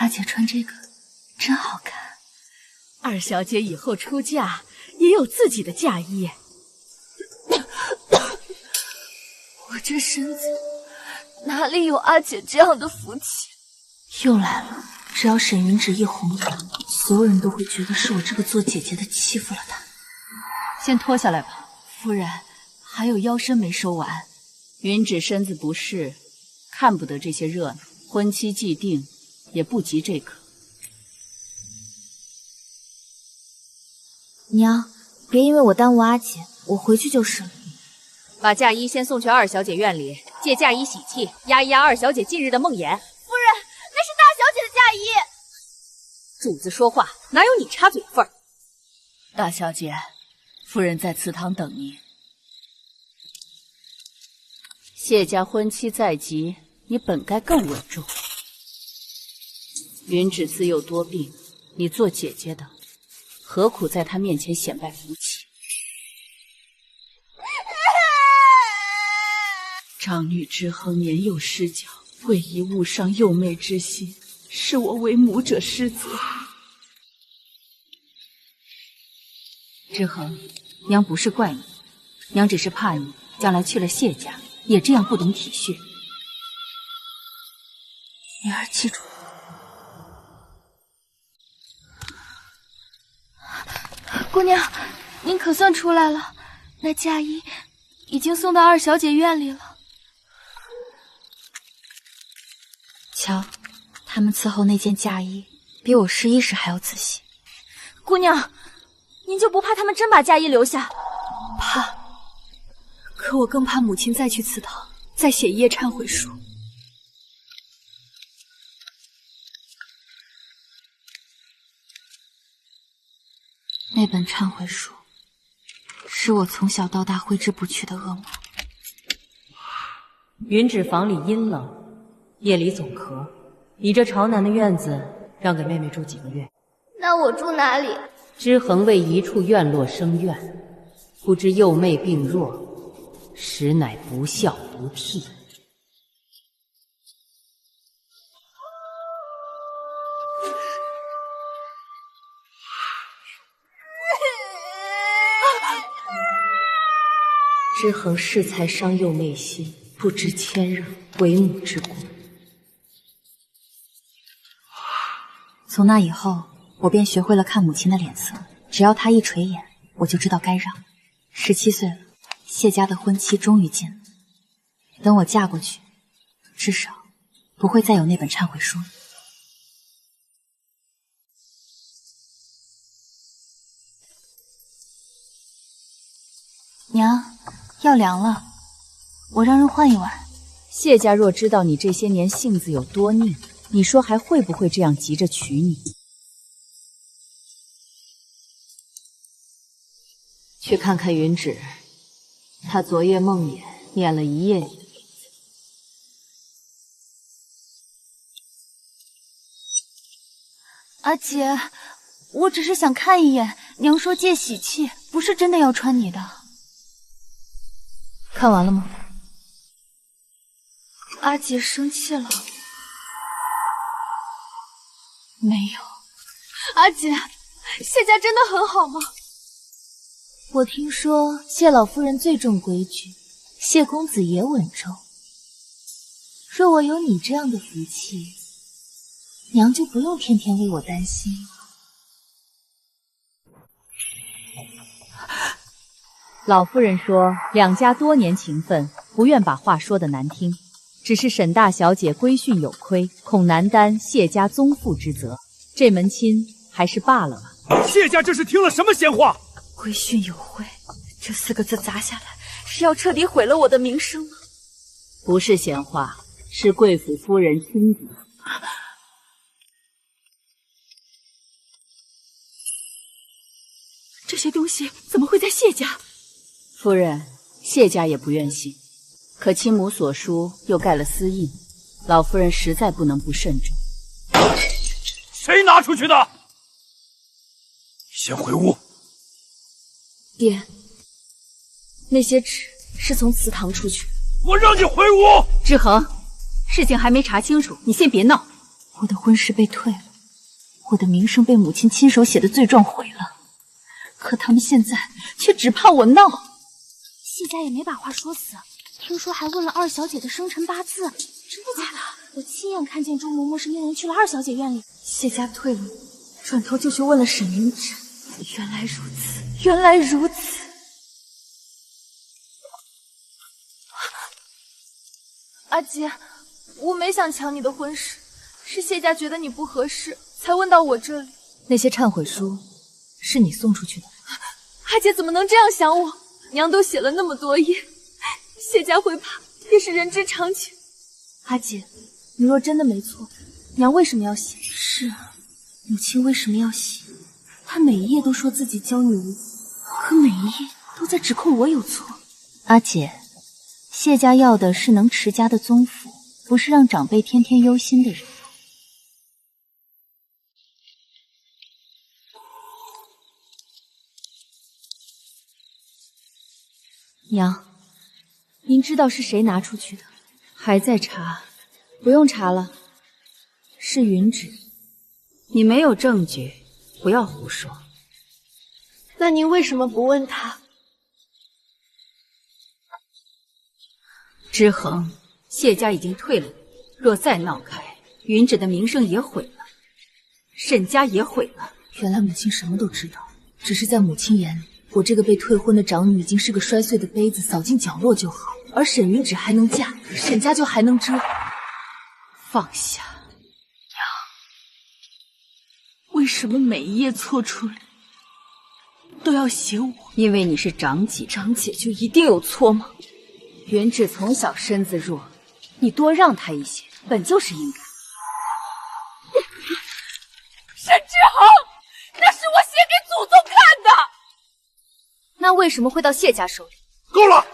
阿姐穿这个真好看。二小姐以后出嫁也有自己的嫁衣。我这身子哪里有阿姐这样的福气？又来了，只要沈云芷一红脸，所有人都会觉得是我这个做姐姐的欺负了她。先脱下来吧，夫人，还有腰身没收完。云芷身子不适，看不得这些热闹。婚期既定，也不急这个。娘，别因为我耽误阿姐，我回去就是了。把嫁衣先送去二小姐院里，借嫁衣喜气，压一压二小姐近日的梦魇。夫人，那是大小姐的嫁衣。主子说话哪有你插嘴的份儿？大小姐，夫人在祠堂等您。谢家婚期在即，你本该更稳重。云芷自幼多病，你做姐姐的，何苦在她面前显摆福气？长女之恒年幼失教，为宜误伤幼妹之心，是我为母者失责。之恒，娘不是怪你，娘只是怕你将来去了谢家，也这样不懂体恤。女儿记住。姑娘，您可算出来了，那嫁衣已经送到二小姐院里了。瞧，他们伺候那件嫁衣比我试衣时还要仔细。姑娘，您就不怕他们真把嫁衣留下？怕，可我更怕母亲再去祠堂，再写一页忏悔书。那本忏悔书是我从小到大挥之不去的噩梦。云芷房里阴冷，夜里总咳，你这朝南的院子让给妹妹住几个月？那我住哪里？之恒为一处院落生怨，不知幼妹病弱，实乃不孝不悌。之恒恃才伤幼妹心，不知谦让，为母之过。从那以后，我便学会了看母亲的脸色，只要她一垂眼，我就知道该让。17岁了，谢家的婚期终于近了，等我嫁过去，至少不会再有那本忏悔书了。娘，药凉了，我让人换一碗。谢家若知道你这些年性子有多逆，你说还会不会这样急着娶你？去看看云芷，她昨夜梦魇念了一夜你的名字。阿姐，我只是想看一眼，娘说借喜气，不是真的要穿你的。看完了吗？阿姐生气了。没有。阿姐，谢家真的很好吗？我听说谢老夫人最重规矩，谢公子也稳重。若我有你这样的福气，娘就不用天天为我担心了。老夫人说，两家多年情分，不愿把话说得难听，只是沈大小姐规训有亏，恐难担谢家宗父之责，这门亲还是罢了吧。谢家这是听了什么闲话？规训有亏，这4个字砸下来，是要彻底毁了我的名声吗？不是闲话，是贵府夫人亲笔。这些东西怎么会在谢家？夫人，谢家也不愿信，可亲母所书又盖了私印，老夫人实在不能不慎重。谁拿出去的？先回屋。爹，那些纸是从祠堂出去的。我让你回屋！之恒，事情还没查清楚，你先别闹。我的婚事被退了，我的名声被母亲亲手写的罪状毁了，可他们现在却只怕我闹。谢家也没把话说死，听说还问了二小姐的生辰八字，真的假的？我亲眼看见周嬷嬷是命人去了二小姐院里。谢家退了，转头就去问了沈云芷。原来如此，原来如此。阿姐，我没想抢你的婚事，是谢家觉得你不合适，才问到我这里。那些忏悔书是你送出去的？阿姐怎么能这样想我？娘都写了那么多页，谢家会怕也是人之常情。阿姐，你若真的没错，娘为什么要写？是啊，母亲为什么要写？她每一页都说自己教女无辜，可每一页都在指控我有错。阿姐，谢家要的是能持家的宗妇，不是让长辈天天忧心的人。娘，您知道是谁拿出去的？还在查？不用查了，是云芷。你没有证据，不要胡说。那您为什么不问他？之恒，谢家已经退了你，若再闹开，云芷的名声也毁了，沈家也毁了。原来母亲什么都知道，只是在母亲眼里，我这个被退婚的长女已经是个摔碎的杯子，扫进角落就好。而沈云芷还能嫁，沈家就还能遮。放下。为什么每一页错出来都要写我？因为你是长姐，长姐就一定有错吗？云芷从小身子弱，你多让她一些，本就是应该。沈志恒，那是我写给祖宗看的。那为什么会到谢家手里？够了！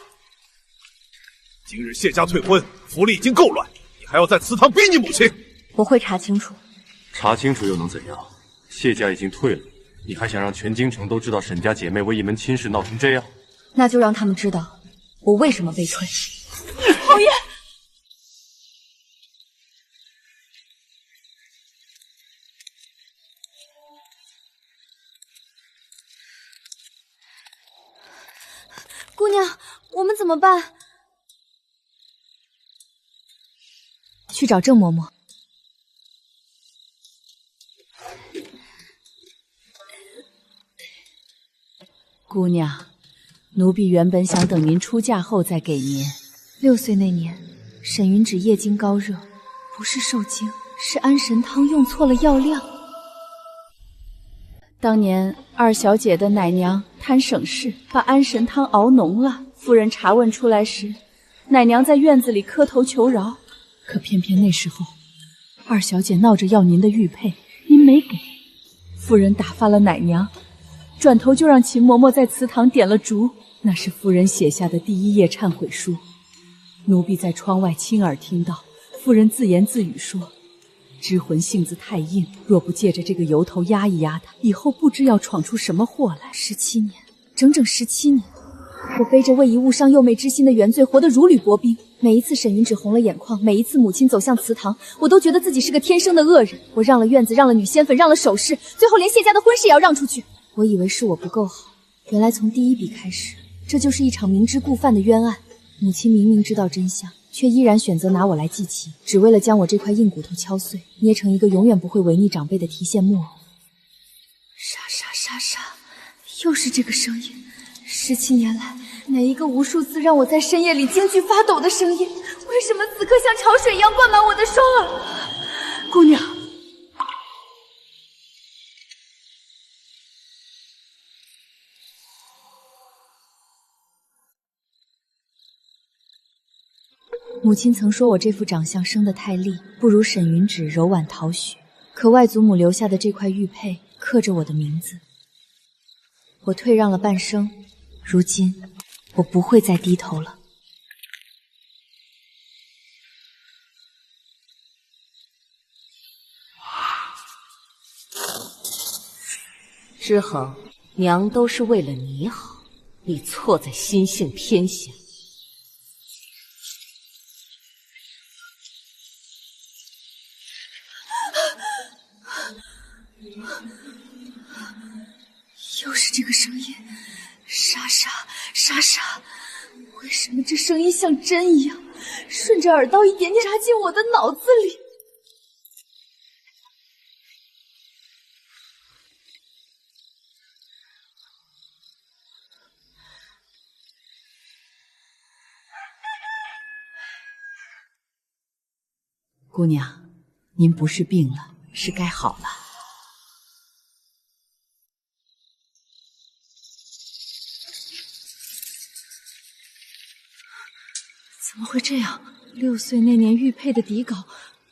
今日谢家退婚，府里已经够乱，你还要在祠堂逼你母亲？我会查清楚。查清楚又能怎样？谢家已经退了，你还想让全京城都知道沈家姐妹为一门亲事闹成这样？那就让他们知道我为什么被退。讨厌！姑娘，我们怎么办？去找郑嬷嬷。姑娘，奴婢原本想等您出嫁后再给您。6岁那年，沈云芷夜惊高热，不是受惊，是安神汤用错了药量。当年二小姐的奶娘贪省事，把安神汤熬浓了。夫人查问出来时，奶娘在院子里磕头求饶，可偏偏那时候，二小姐闹着要您的玉佩，您没给。夫人打发了奶娘，转头就让秦嬷嬷在祠堂点了烛，那是夫人写下的第1页忏悔书。奴婢在窗外亲耳听到，夫人自言自语说：“知魂性子太硬，若不借着这个由头压一压他，以后不知要闯出什么祸来。”17年，整整17年，我背着为以误伤幼妹之心的原罪，活得如履薄冰。每一次沈云芷红了眼眶，每一次母亲走向祠堂，我都觉得自己是个天生的恶人。我让了院子，让了女仙粉，让了首饰，最后连谢家的婚事也要让出去。我以为是我不够好，原来从第1笔开始，这就是一场明知故犯的冤案。母亲明明知道真相，却依然选择拿我来祭旗，只为了将我这块硬骨头敲碎，捏成一个永远不会违逆长辈的提线木偶。沙沙沙沙，又是这个声音。17年来，哪一个无数次让我在深夜里惊惧发抖的声音，为什么此刻像潮水一样灌满我的双耳？姑娘，母亲曾说我这副长相生得太丽，不如沈云芷柔婉讨许。可外祖母留下的这块玉佩刻着我的名字，我退让了半生，如今我不会再低头了。之恒，娘都是为了你好，你错在心性偏狭。又是这个声音，沙沙沙沙。为什么这声音像针一样，顺着耳道一点点插进我的脑子里？姑娘，您不是病了，是该好了。怎么会这样？6岁那年玉佩的底稿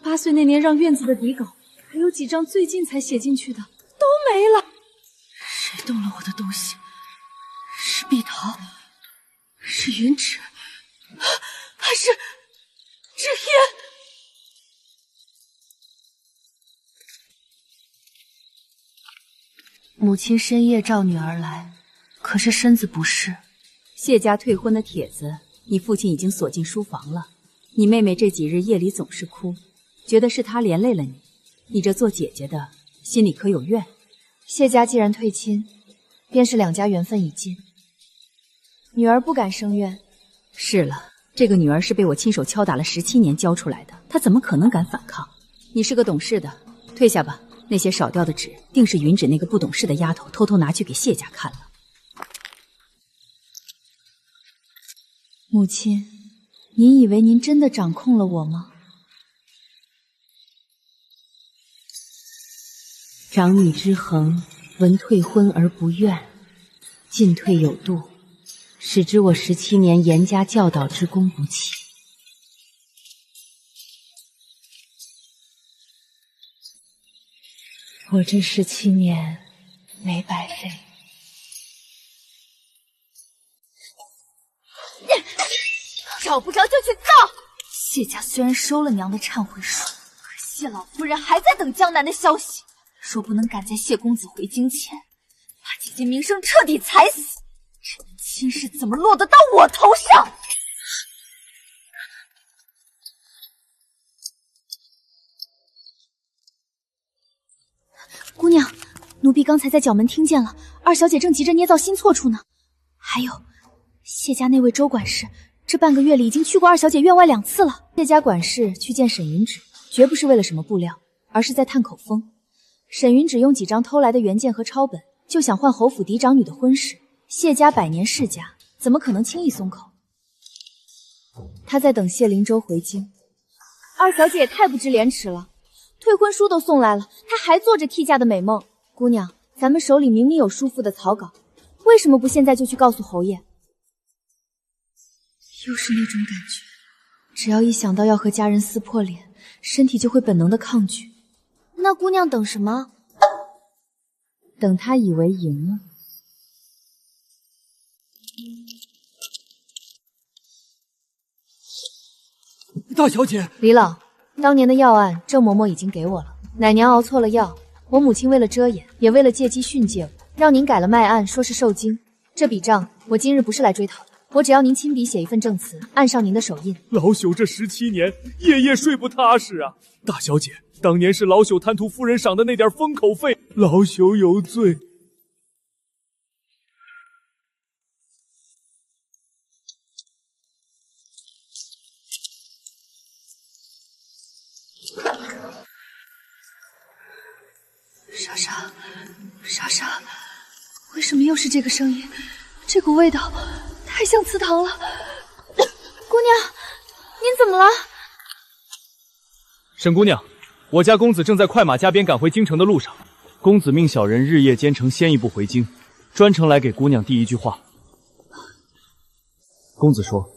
，8岁那年让院子的底稿，还有几张最近才写进去的，都没了。谁动了我的东西？是碧桃，是云芷，还是纸烟？母亲深夜召女儿来，可是身子不适。谢家退婚的帖子，你父亲已经锁进书房了。你妹妹这几日夜里总是哭，觉得是她连累了你。你这做姐姐的，心里可有怨？谢家既然退亲，便是两家缘分已尽。女儿不敢生怨。是了，这个女儿是被我亲手敲打了17年教出来的，她怎么可能敢反抗？你是个懂事的，退下吧。那些少掉的纸，定是云芷那个不懂事的丫头偷偷拿去给谢家看了。母亲，您以为您真的掌控了我吗？长女之恒，闻退婚而不怨，进退有度，使之我17年严加教导之功不起。我这17年没白费。找不着就去告。谢家虽然收了娘的忏悔书，可谢老夫人还在等江南的消息，说不能赶在谢公子回京前，把姐姐名声彻底踩死。这门亲事怎么落得到我头上？姑娘，奴婢刚才在角门听见了，二小姐正急着捏造新错处呢。还有，谢家那位周管事，这半个月里已经去过二小姐院外2次了。谢家管事去见沈云芷，绝不是为了什么布料，而是在探口风。沈云芷用几张偷来的原件和抄本，就想换侯府嫡长女的婚事。谢家百年世家，怎么可能轻易松口？她在等谢灵州回京。二小姐也太不知廉耻了。退婚书都送来了，她还做着替嫁的美梦。姑娘，咱们手里明明有叔父的草稿，为什么不现在就去告诉侯爷？又是那种感觉，只要一想到要和家人撕破脸，身体就会本能的抗拒。那姑娘等什么？等他以为赢了。大小姐，李老，当年的药案，郑嬷嬷已经给我了。奶娘熬错了药，我母亲为了遮掩，也为了借机训诫我，让您改了脉案，说是受惊。这笔账，我今日不是来追讨的，我只要您亲笔写一份证词，按上您的手印。老朽这17年夜夜睡不踏实啊！大小姐，当年是老朽贪图夫人赏的那点封口费，老朽有罪。莎莎，莎莎，为什么又是这个声音？这股味道太像祠堂了。姑娘，您怎么了？沈姑娘，我家公子正在快马加鞭赶回京城的路上，公子命小人日夜兼程，先一步回京，专程来给姑娘递一句话。公子说，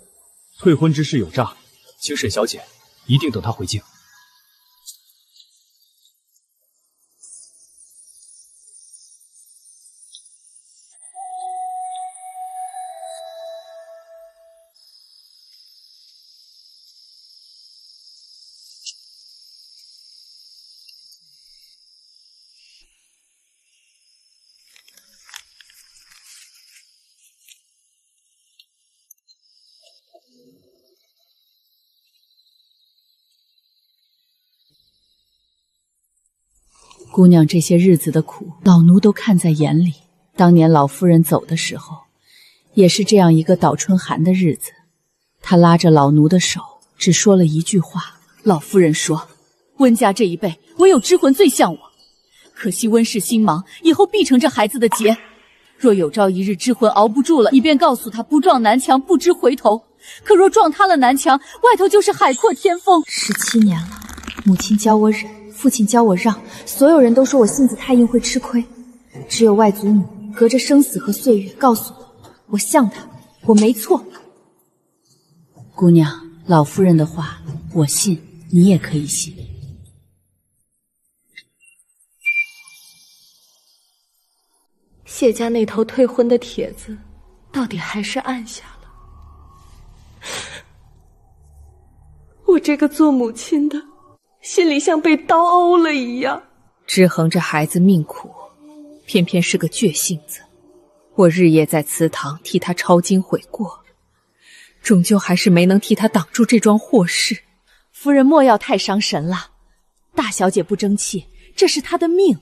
退婚之事有诈，请沈小姐一定等他回京。姑娘这些日子的苦，老奴都看在眼里。当年老夫人走的时候，也是这样一个倒春寒的日子。她拉着老奴的手，只说了一句话：老夫人说，温家这一辈唯有知魂最像我，可惜温氏心忙，以后必成这孩子的劫。若有朝一日知魂熬不住了，你便告诉他，不撞南墙不知回头。可若撞塌了南墙，外头就是海阔天风。17年了，母亲教我忍，父亲教我让，所有人都说我性子太硬会吃亏，只有外祖母隔着生死和岁月告诉我像他，我没错。姑娘，老夫人的话我信，你也可以信。谢家那头退婚的帖子，到底还是按下了。我这个做母亲的，心里像被刀凹了一样。知衡这孩子命苦，偏偏是个倔性子。我日夜在祠堂替他抄经悔过，终究还是没能替他挡住这桩祸事。夫人莫要太伤神了，大小姐不争气，这是她的命。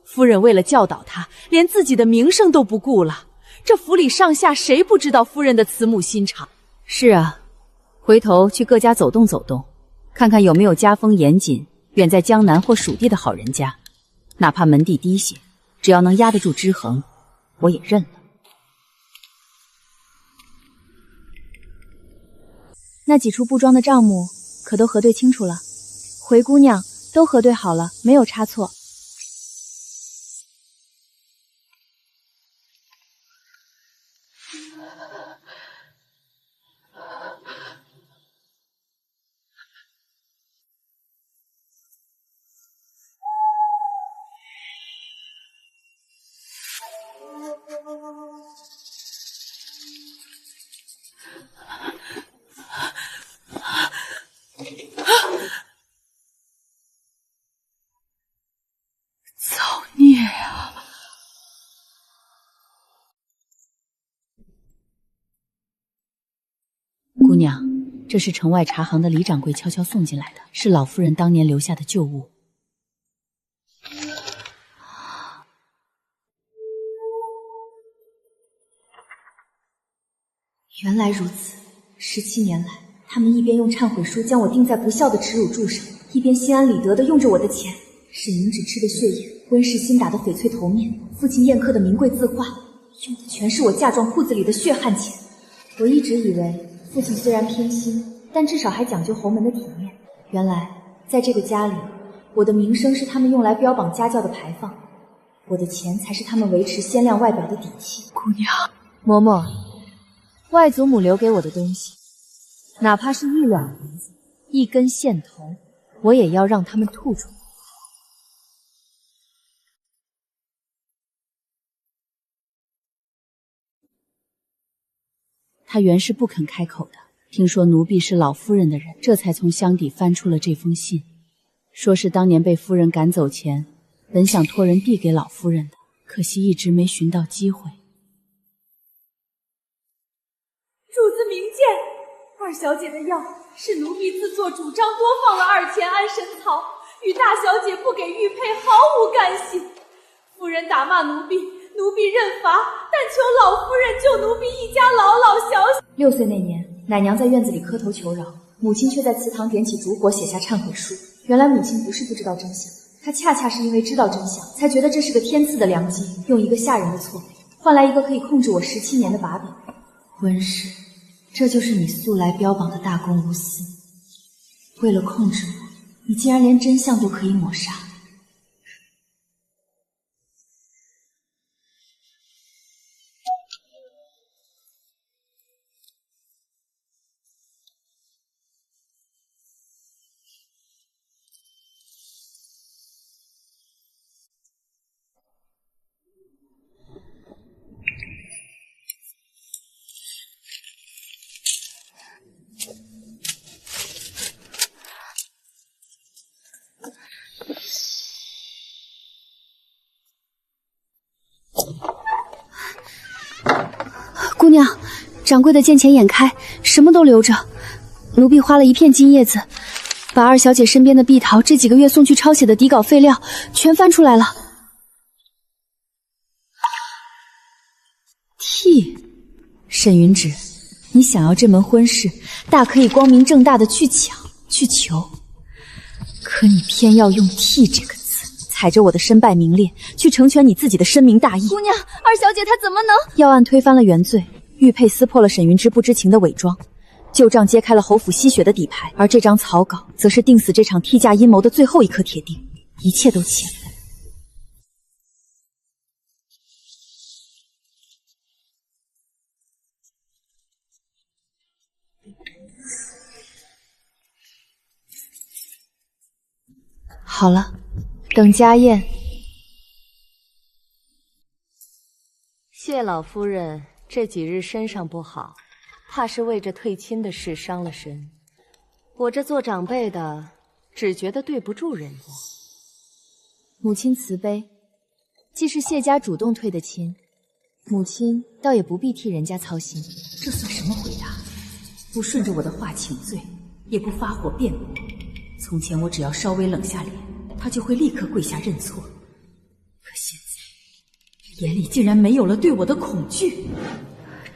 夫人为了教导她，连自己的名声都不顾了。这府里上下谁不知道夫人的慈母心肠？是啊，回头去各家走动走动，看看有没有家风严谨、远在江南或蜀地的好人家，哪怕门第低些，只要能压得住知衡，我也认了。那几处布庄的账目可都核对清楚了？回姑娘都核对好了，没有差错。造孽啊！姑娘，这是城外茶行的李掌柜悄悄送进来的，是老夫人当年留下的旧物。原来如此，17年来，他们一边用忏悔书将我钉在不孝的耻辱柱上，一边心安理得地用着我的钱。沈凝只吃的血液，温氏新打的翡翠头面，父亲宴客的名贵字画，用的全是我嫁妆铺子里的血汗钱。我一直以为父亲虽然偏心，但至少还讲究侯门的体面。原来在这个家里，我的名声是他们用来标榜家教的牌坊，我的钱才是他们维持鲜亮外表的底气。姑娘，嬷嬷，外祖母留给我的东西，哪怕是1两银子、1根线头，我也要让他们吐出来。他原是不肯开口的，听说奴婢是老夫人的人，这才从箱底翻出了这封信，说是当年被夫人赶走前，本想托人递给老夫人的，可惜一直没寻到机会。主子明鉴，二小姐的药是奴婢自作主张多放了2钱安神草，与大小姐不给玉佩毫无干系。夫人打骂奴婢，奴婢认罚，但求老夫人救奴婢一家老老小小。6岁那年，奶娘在院子里磕头求饶，母亲却在祠堂点起烛火，写下忏悔书。原来母亲不是不知道真相，她恰恰是因为知道真相，才觉得这是个天赐的良机，用一个下人的错，换来一个可以控制我17年的把柄。温氏，这就是你素来标榜的大公无私。为了控制我，你竟然连真相都可以抹杀。姑娘，掌柜的见钱眼开，什么都留着。奴婢花了1片金叶子，把二小姐身边的碧桃这几个月送去抄写的底稿废料全翻出来了。沈云芷，你想要这门婚事，大可以光明正大的去抢去求，可你偏要用替这个字，踩着我的身败名裂，去成全你自己的深明大义。姑娘，二小姐她怎么能？要案推翻了原罪，玉佩撕破了沈云之不知情的伪装，旧账揭开了侯府吸血的底牌，而这张草稿则是定死这场替嫁阴谋的最后一颗铁钉。一切都前来。好了，等家宴。谢老夫人这几日身上不好，怕是为这退亲的事伤了神。我这做长辈的，只觉得对不住人家。母亲慈悲，既是谢家主动退的亲，母亲倒也不必替人家操心。这算什么回答？不顺着我的话请罪，也不发火辩驳。从前我只要稍微冷下脸，他就会立刻跪下认错。可现在，眼里竟然没有了对我的恐惧。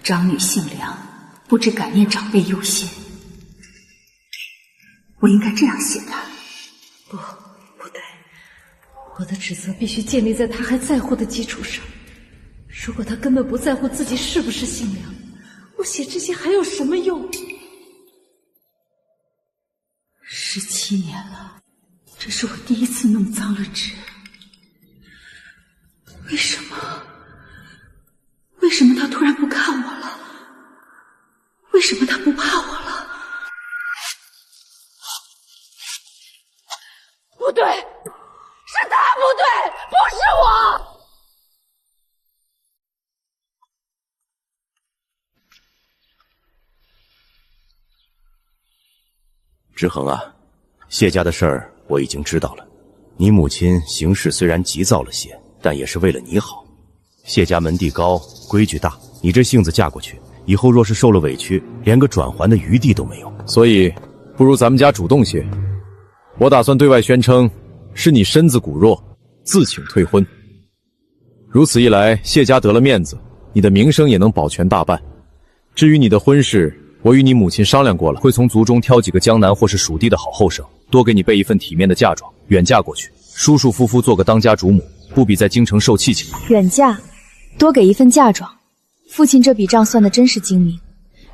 长女姓梁，不知感念长辈忧心。我应该这样写他。不对，我的指责必须建立在他还在乎的基础上。如果他根本不在乎自己是不是姓梁，我写这些还有什么用？17年了，这是我第一次弄脏了纸。为什么？为什么他突然不看我了？为什么他不怕我了？不对，是他不对，不是我。之恒啊，谢家的事儿我已经知道了。你母亲行事虽然急躁了些，但也是为了你好。谢家门第高，规矩大，你这性子嫁过去，以后若是受了委屈，连个转圜的余地都没有。所以，不如咱们家主动些。我打算对外宣称，是你身子骨弱，自请退婚。如此一来，谢家得了面子，你的名声也能保全大半。至于你的婚事，我与你母亲商量过了，会从族中挑几个江南或是属地的好后生，多给你备一份体面的嫁妆，远嫁过去，舒舒服服做个当家主母，不比在京城受气情。远嫁，多给一份嫁妆。父亲这笔账算得真是精明，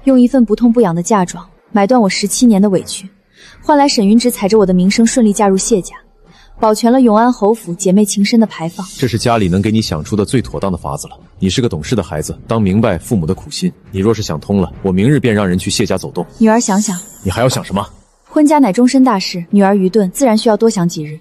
用一份不痛不痒的嫁妆买断我17年的委屈，换来沈云芷踩着我的名声顺利嫁入谢家，保全了永安侯府姐妹情深的牌坊。这是家里能给你想出的最妥当的法子了。你是个懂事的孩子，当明白父母的苦心。你若是想通了，我明日便让人去谢家走动。女儿想想。你还要想什么？婚家乃终身大事，女儿愚钝，自然需要多想几日。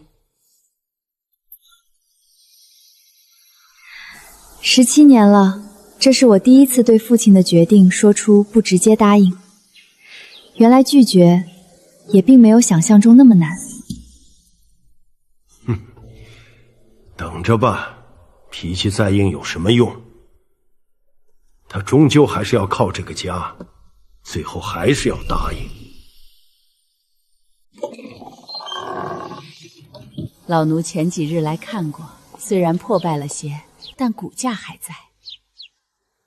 17年了，这是我第一次对父亲的决定说出不直接答应。原来拒绝也并没有想象中那么难。等着吧，脾气再硬有什么用？他终究还是要靠这个家，最后还是要答应。老奴前几日来看过，虽然破败了些，但骨架还在。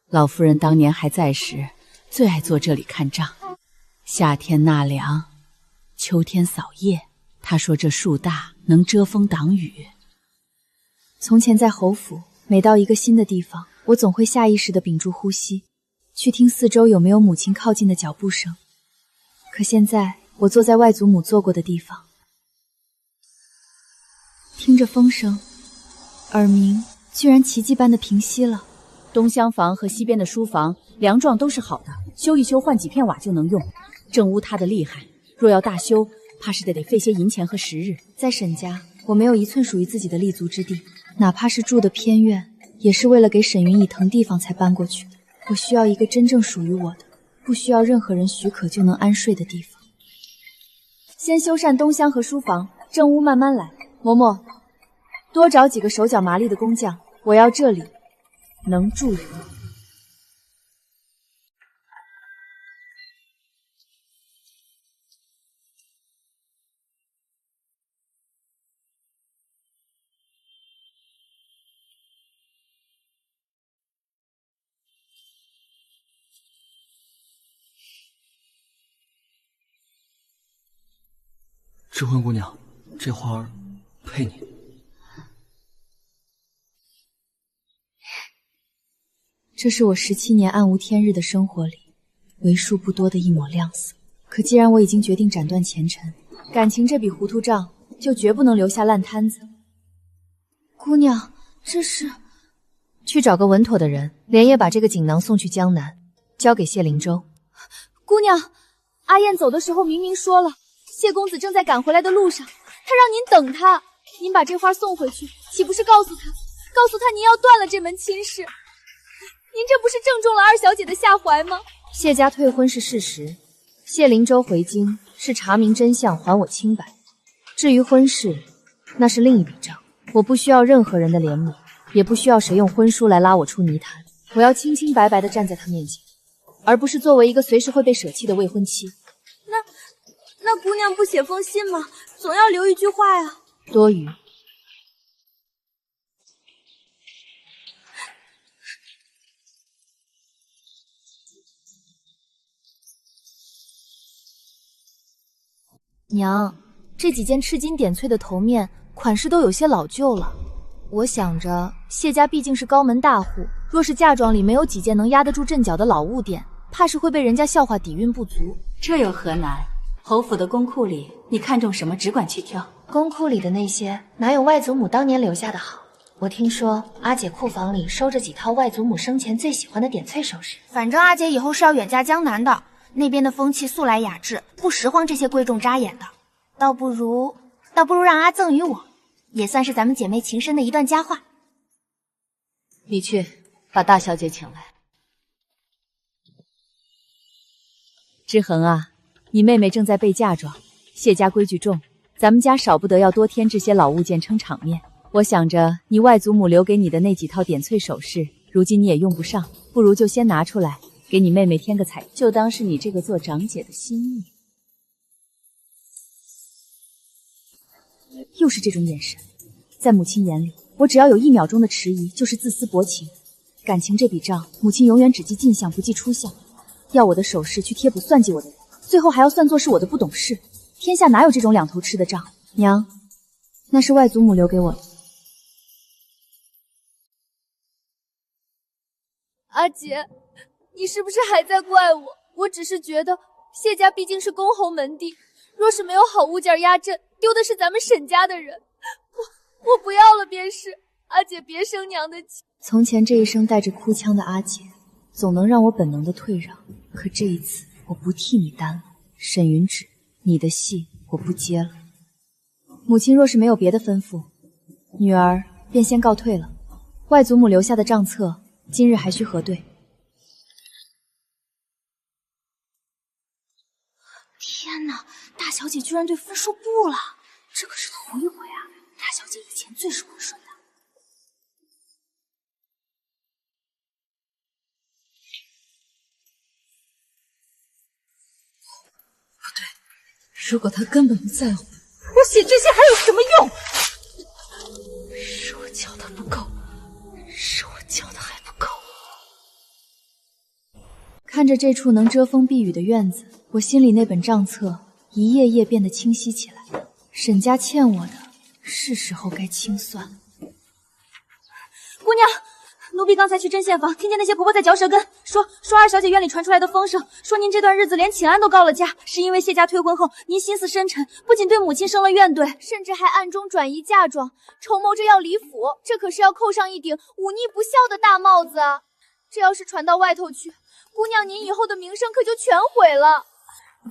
老夫人当年还在时，最爱坐这里看账。夏天纳凉，秋天扫叶。她说这树大，能遮风挡雨。从前在侯府，每到一个新的地方，我总会下意识地屏住呼吸，去听四周有没有母亲靠近的脚步声。可现在，我坐在外祖母坐过的地方，听着风声，耳鸣居然奇迹般的平息了。东厢房和西边的书房梁状都是好的，修一修换几片瓦就能用。正屋塌的厉害，若要大修，怕是得费些银钱和时日。在沈家，我没有一寸属于自己的立足之地，哪怕是住的偏院，也是为了给沈云以腾地方才搬过去的。我需要一个真正属于我的，不需要任何人许可就能安睡的地方。先修缮东厢和书房，正屋慢慢来。嬷嬷，多找几个手脚麻利的工匠，我要这里能住人。智慧姑娘，这花儿配你。这是我17年暗无天日的生活里为数不多的一抹亮色。可既然我已经决定斩断前尘，感情这笔糊涂账就绝不能留下烂摊子。姑娘，这是……去找个稳妥的人，连夜把这个锦囊送去江南，交给谢灵州。姑娘，阿燕走的时候明明说了，谢公子正在赶回来的路上，他让您等他。您把这花送回去，岂不是告诉他您要断了这门亲事？您这不是正中了二小姐的下怀吗？谢家退婚是事实，谢灵州回京是查明真相，还我清白。至于婚事，那是另一笔账。我不需要任何人的怜悯，也不需要谁用婚书来拉我出泥潭。我要清清白白地站在他面前，而不是作为一个随时会被舍弃的未婚妻。那姑娘不写封信吗？总要留一句话呀。多余。娘，这几件赤金点翠的头面款式都有些老旧了。我想着谢家毕竟是高门大户，若是嫁妆里没有几件能压得住阵脚的老物件，怕是会被人家笑话底蕴不足。这有何难？侯府的宫库里，你看中什么只管去挑。宫库里的那些哪有外祖母当年留下的好？我听说阿姐库房里收着几套外祖母生前最喜欢的点翠首饰。反正阿姐以后是要远嫁江南的，那边的风气素来雅致，不拾荒这些贵重扎眼的。倒不如让阿赠与我，也算是咱们姐妹情深的一段佳话。你去把大小姐请来。之恒啊，你妹妹正在备嫁妆，谢家规矩重，咱们家少不得要多添置些老物件撑场面。我想着你外祖母留给你的那几套点翠首饰，如今你也用不上，不如就先拿出来给你妹妹添个彩，就当是你这个做长姐的心意。又是这种眼神，在母亲眼里，我只要有1秒钟的迟疑，就是自私薄情。感情这笔账，母亲永远只记进项不记出项，要我的首饰去贴补算计我的人，最后还要算作是我的不懂事。天下哪有这种两头吃的账？娘，那是外祖母留给我的。阿姐，你是不是还在怪我？我只是觉得谢家毕竟是公侯门第，若是没有好物件压阵，丢的是咱们沈家的人。我不要了便是，阿姐别生娘的气。从前这一声带着哭腔的阿姐，总能让我本能的退让，可这一次我不替你担了。沈云芷，你的戏我不接了。母亲若是没有别的吩咐，女儿便先告退了。外祖母留下的账册，今日还需核对。天哪，大小姐居然对婚说不了，这可是头一回啊！大小姐以前最是温顺的。不对，如果她根本不在乎，我写这些还有什么用？是我教的不够，是我教的还不够。看着这处能遮风避雨的院子，我心里那本账册一页页变得清晰起来。沈家欠我的，是时候该清算了。姑娘，奴婢刚才去针线房，听见那些婆婆在嚼舌根，说二小姐院里传出来的风声，说您这段日子连请安都告了假，是因为谢家退婚后，您心思深沉，不仅对母亲生了怨怼，甚至还暗中转移嫁妆，筹谋着要离府。这可是要扣上一顶忤逆不孝的大帽子啊！这要是传到外头去，姑娘您以后的名声可就全毁了。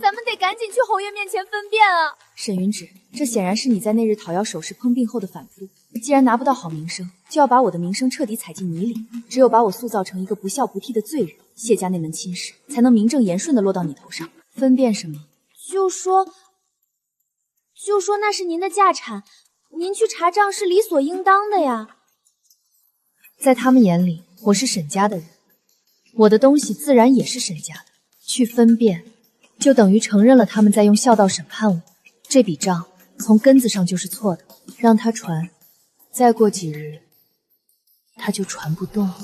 咱们得赶紧去侯爷面前分辨啊！沈云芷，这显然是你在那日讨要首饰烹病后的反扑。既然拿不到好名声，就要把我的名声彻底踩进泥里。只有把我塑造成一个不孝不悌的罪人，谢家那门亲事才能名正言顺的落到你头上。分辨什么？就说那是您的家产，您去查账是理所应当的呀。在他们眼里，我是沈家的人，我的东西自然也是沈家的。去分辨，就等于承认了他们在用孝道审判我。这笔账从根子上就是错的，让他传，再过几日，他就传不动了。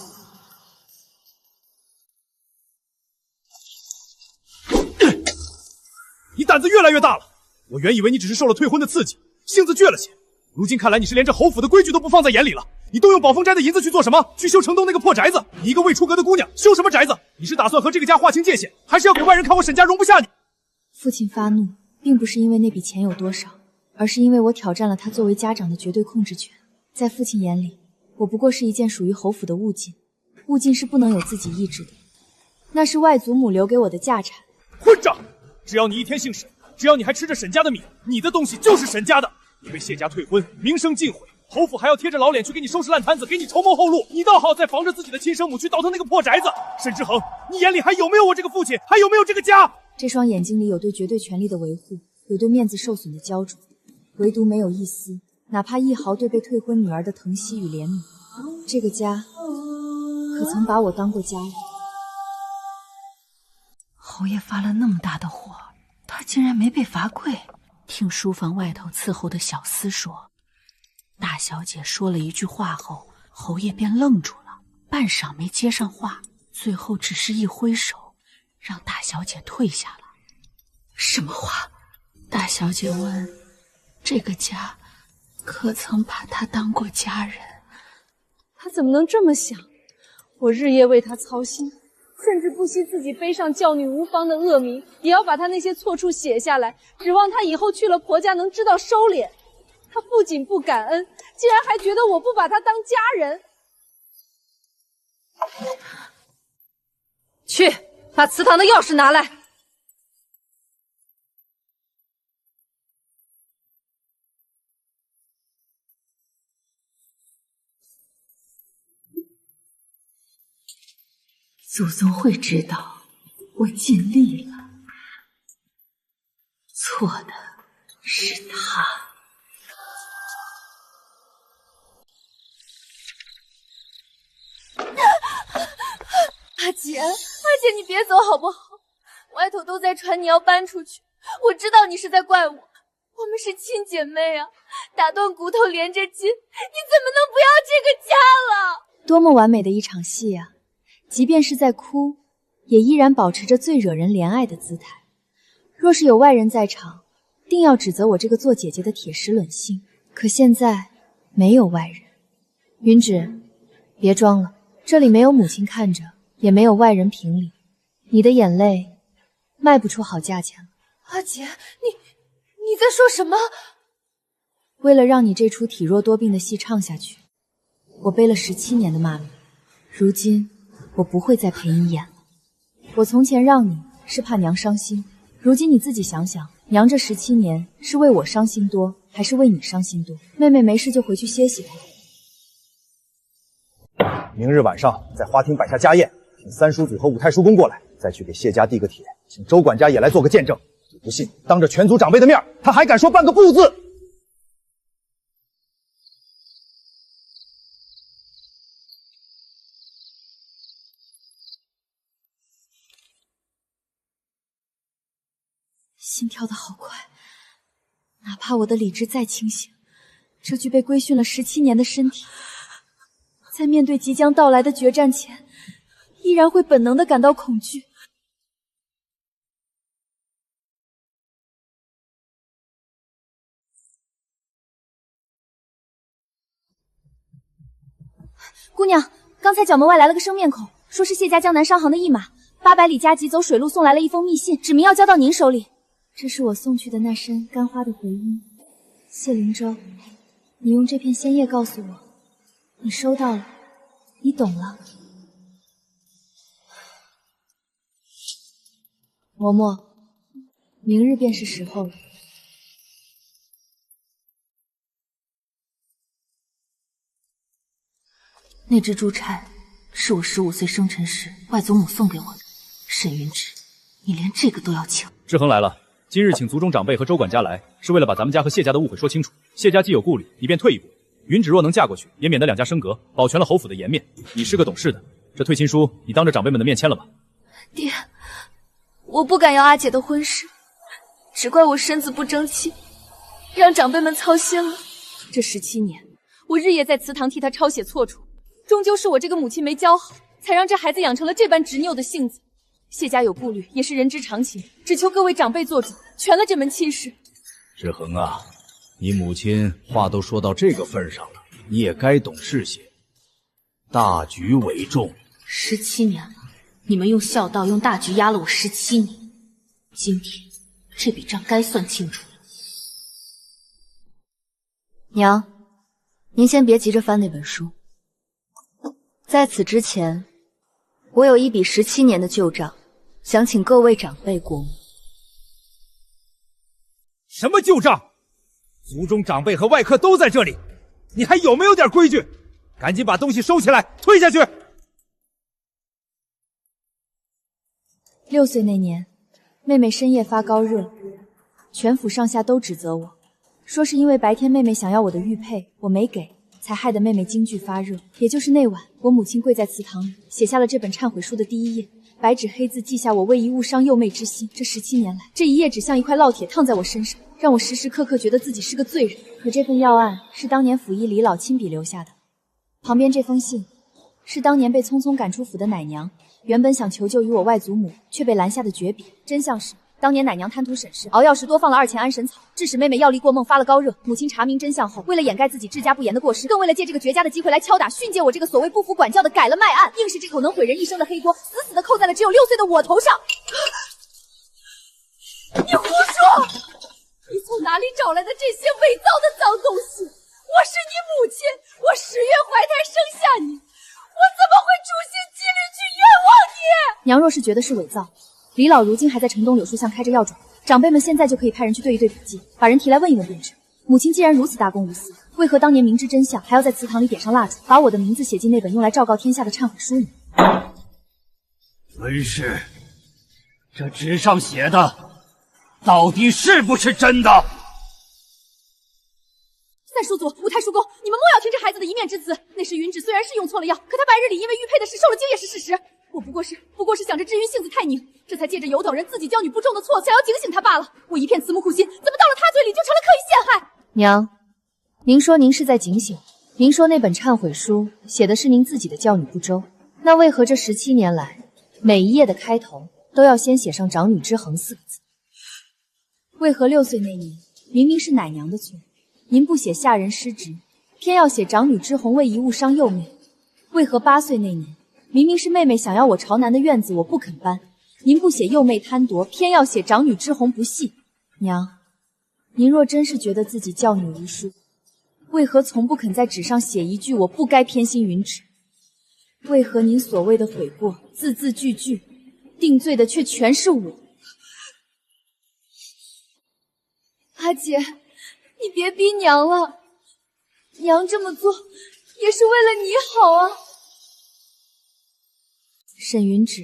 你胆子越来越大了！我原以为你只是受了退婚的刺激，性子倔了些，如今看来你是连这侯府的规矩都不放在眼里了。你动用宝凤斋的银子去做什么？去修城东那个破宅子？你一个未出阁的姑娘，修什么宅子？你是打算和这个家划清界限，还是要给外人看我沈家容不下你？父亲发怒，并不是因为那笔钱有多少，而是因为我挑战了他作为家长的绝对控制权。在父亲眼里，我不过是一件属于侯府的物件，物件是不能有自己意志的，那是外祖母留给我的家产。混账！只要你一天姓沈，只要你还吃着沈家的米，你的东西就是沈家的。你被谢家退婚，名声尽毁，侯府还要贴着老脸去给你收拾烂摊子，给你筹谋后路。你倒好，再防着自己的亲生母去倒腾那个破宅子。沈之恒，你眼里还有没有我这个父亲？还有没有这个家？这双眼睛里有对绝对权力的维护，有对面子受损的焦灼，唯独没有一丝，哪怕一毫对被退婚女儿的疼惜与怜悯。这个家可曾把我当过家人？侯爷发了那么大的火，他竟然没被罚跪。听书房外头伺候的小厮说，大小姐说了一句话后，侯爷便愣住了，半晌没接上话，最后只是一挥手，让大小姐退下来。什么话？大小姐问，这个家可曾把她当过家人？他怎么能这么想？我日夜为他操心，甚至不惜自己背上教女无方的恶名，也要把他那些错处写下来，指望他以后去了婆家能知道收敛。他不仅不感恩，竟然还觉得我不把他当家人。去，把祠堂的钥匙拿来。祖宗会知道我尽力了，错的是他。阿姐，你别走好不好？外头都在传你要搬出去，我知道你是在怪我，我们是亲姐妹啊，打断骨头连着筋，你怎么能不要这个家了？多么完美的一场戏啊！即便是在哭，也依然保持着最惹人怜爱的姿态。若是有外人在场，定要指责我这个做姐姐的铁石卵性。可现在没有外人，云芷，别装了，这里没有母亲看着，也没有外人评理，你的眼泪卖不出好价钱了。阿姐，你在说什么？为了让你这出体弱多病的戏唱下去，我背了17年的骂名，如今我不会再陪你演了。我从前让你是怕娘伤心，如今你自己想想，娘这17年是为我伤心多，还是为你伤心多？妹妹没事就回去歇息吧。明日晚上在花厅摆下家宴，请三叔祖和五太叔公过来，再去给谢家递个帖，请周管家也来做个见证。不信，当着全族长辈的面，他还敢说半个不字？心跳得好快，哪怕我的理智再清醒，这具被规训了17年的身体，在面对即将到来的决战前，依然会本能地感到恐惧。姑娘，刚才角门外来了个生面孔，说是谢家江南商行的驿马，800里加急走水路送来了一封密信，指明要交到您手里。这是我送去的那身干花的回音。谢灵州，你用这片仙叶告诉我，你收到了，你懂了。嬷嬷，明日便是时候了。那只珠钗是我15岁生辰时外祖母送给我的。沈云芷，你连这个都要抢？志恒来了，今日请族中长辈和周管家来，是为了把咱们家和谢家的误会说清楚。谢家既有顾虑，你便退一步。云芷若能嫁过去，也免得两家升格，保全了侯府的颜面。你是个懂事的，这退亲书你当着长辈们的面签了吧？爹，我不敢要阿姐的婚事，只怪我身子不争气，让长辈们操心了。这17年，我日夜在祠堂替她抄写错处，终究是我这个母亲没教好，才让这孩子养成了这般执拗的性子。谢家有顾虑，也是人之常情，只求各位长辈做主，全了这门亲事。志恒啊，你母亲话都说到这个份上了，你也该懂事些，大局为重。17年了，你们用孝道、用大局压了我17年，今天这笔账该算清楚了。娘，您先别急着翻那本书，在此之前，我有一笔17年的旧账，想请各位长辈过目。什么旧账？族中长辈和外客都在这里，你还有没有点规矩？赶紧把东西收起来，退下去。6岁那年，妹妹深夜发高热，全府上下都指责我，说是因为白天妹妹想要我的玉佩，我没给，才害得妹妹惊惧发热。也就是那晚，我母亲跪在祠堂里，写下了这本忏悔书的第1页，白纸黑字记下我为一误伤幼妹之心。这17年来，这一页只像一块烙铁烫在我身上，让我时时刻刻觉得自己是个罪人。可这份要案是当年府医李老亲笔留下的，旁边这封信是当年被匆匆赶出府的奶娘，原本想求救于我外祖母，却被拦下的绝笔。真相是，当年奶娘贪图审视，熬药时多放了2钱安神草，致使妹妹药力过猛发了高热。母亲查明真相后，为了掩盖自己治家不严的过失，更为了借这个绝佳的机会来敲打训诫我这个所谓不服管教的改了卖案，硬是这口能毁人一生的黑锅，死死的扣在了只有6岁的我头上。你胡说！你从哪里找来的这些伪造的脏东西？我是你母亲，我10月怀胎生下你，我怎么会处心积虑去冤枉你？娘若是觉得是伪造，李老如今还在城东柳树巷开着药庄，长辈们现在就可以派人去对一对笔记，把人提来问一问便知。母亲既然如此大公无私，为何当年明知真相，还要在祠堂里点上蜡烛，把我的名字写进那本用来昭告天下的忏悔书呢？温氏，这纸上写的到底是不是真的？三叔祖、五太叔公，你们莫要听这孩子的一面之词。那时云芷虽然是用错了药，可他白日里因为玉佩的事受了惊也是事实。我不过是想着知云性子太拧，这才借着有等人自己教女不重的错，想要警醒他罢了。我一片慈母苦心，怎么到了他嘴里就成了刻意陷害？娘，您说您是在警醒，您说那本忏悔书写的是您自己的教女不周，那为何这17年来，每一页的开头都要先写上长女之恒4个字？为何6岁那年明明是奶娘的错，您不写下人失职，偏要写长女之红为一误伤幼妹？为何8岁那年明明是妹妹想要我朝南的院子，我不肯搬，您不写幼妹贪夺，偏要写长女之红不系？娘，您若真是觉得自己教女无数，为何从不肯在纸上写一句我不该偏心云芷？为何您所谓的悔过，字字句句定罪的却全是我？阿姐，你别逼娘了，娘这么做也是为了你好啊。沈云芷，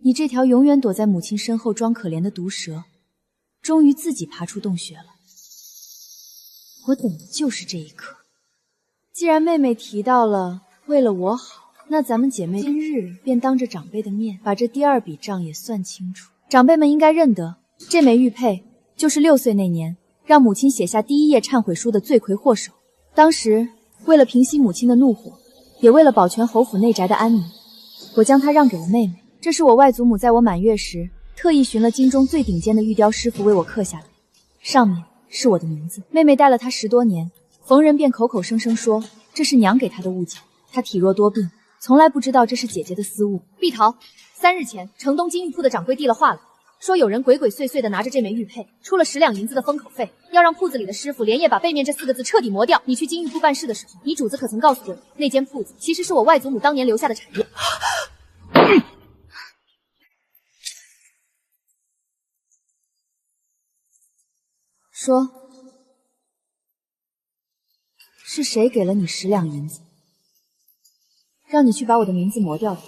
你这条永远躲在母亲身后装可怜的毒蛇，终于自己爬出洞穴了。我等的就是这一刻。既然妹妹提到了为了我好，那咱们姐妹今日便当着长辈的面，把这第2笔账也算清楚。长辈们应该认得，这枚玉佩就是6岁那年让母亲写下第1页忏悔书的罪魁祸首。当时为了平息母亲的怒火，也为了保全侯府内宅的安宁，我将它让给了妹妹。这是我外祖母在我满月时特意寻了京中最顶尖的玉雕师傅为我刻下来，上面是我的名字。妹妹戴了它10多年，逢人便口口声声说这是娘给她的物件。她体弱多病，从来不知道这是姐姐的私物。碧桃，3日前城东金玉铺的掌柜递了话来，说有人鬼鬼祟祟的拿着这枚玉佩，出了10两银子的封口费，要让铺子里的师傅连夜把背面这4个字彻底磨掉。你去金玉铺办事的时候，你主子可曾告诉过你，那间铺子其实是我外祖母当年留下的产业？说，是谁给了你10两银子，让你去把我的名字磨掉的？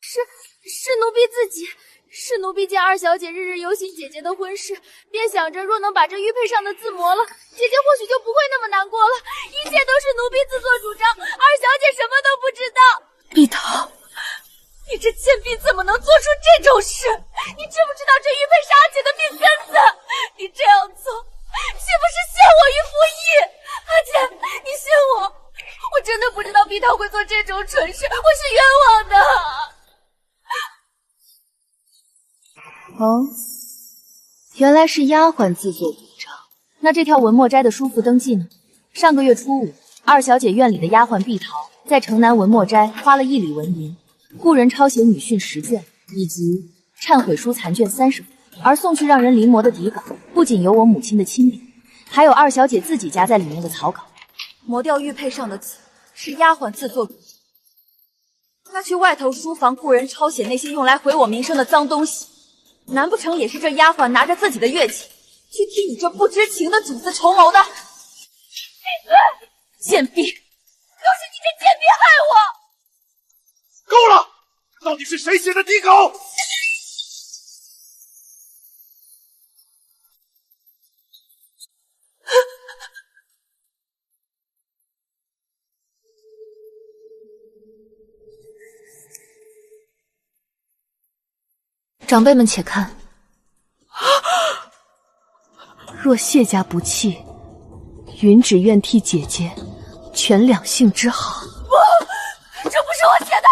是奴婢自己。是奴婢见2小姐日日游行姐姐的婚事，便想着若能把这玉佩上的字磨了，姐姐或许就不会那么难过了。一切都是奴婢自作主张，2小姐什么都不知道。碧桃，你这贱婢怎么能做出这种事？你知不知道这玉佩是阿姐的命根子？你这样做，岂不是陷我于不义？阿姐，你信我，我真的不知道碧桃会做这种蠢事，我是冤枉的。哦，原来是丫鬟自作主张。那这条文墨斋的书符登记呢？上个月初5，二小姐院里的丫鬟碧桃在城南文墨斋花了1里文银，雇人抄写女训10卷，以及忏悔书残卷30幅，而送去让人临摹的底稿，不仅有我母亲的亲笔，还有二小姐自己夹在里面的草稿。磨掉玉佩上的字是丫鬟自作主张。那去外头书房雇人抄写那些用来毁我名声的脏东西，难不成也是这丫鬟拿着自己的乐器去替你这不知情的主子筹谋的？闭嘴！贱婢，都是你这贱婢害我！够了！到底是谁写的底稿？长辈们且看，若谢家不弃，云只愿替姐姐全两性之好。不，这不是我写的，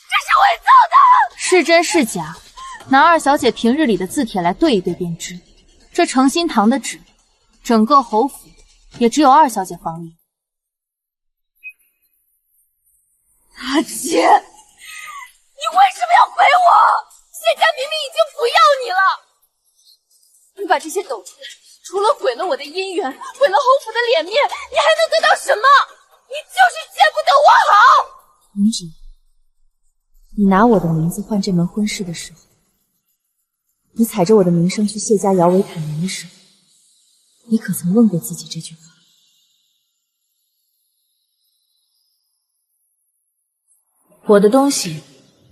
这是伪造的。是真是假，拿二小姐平日里的字帖来对一对便知。这诚心堂的纸，整个侯府也只有二小姐房里。阿姐，你为什么要毁我？谢家明明已经不要你了，你把这些抖出来，除了毁了我的姻缘，毁了侯府的脸面，你还能得到什么？你就是见不得我好。云芷，你拿我的名字换这门婚事的时候，你踩着我的名声去谢家摇尾坦言的时候，你可曾问过自己这句话？我的东西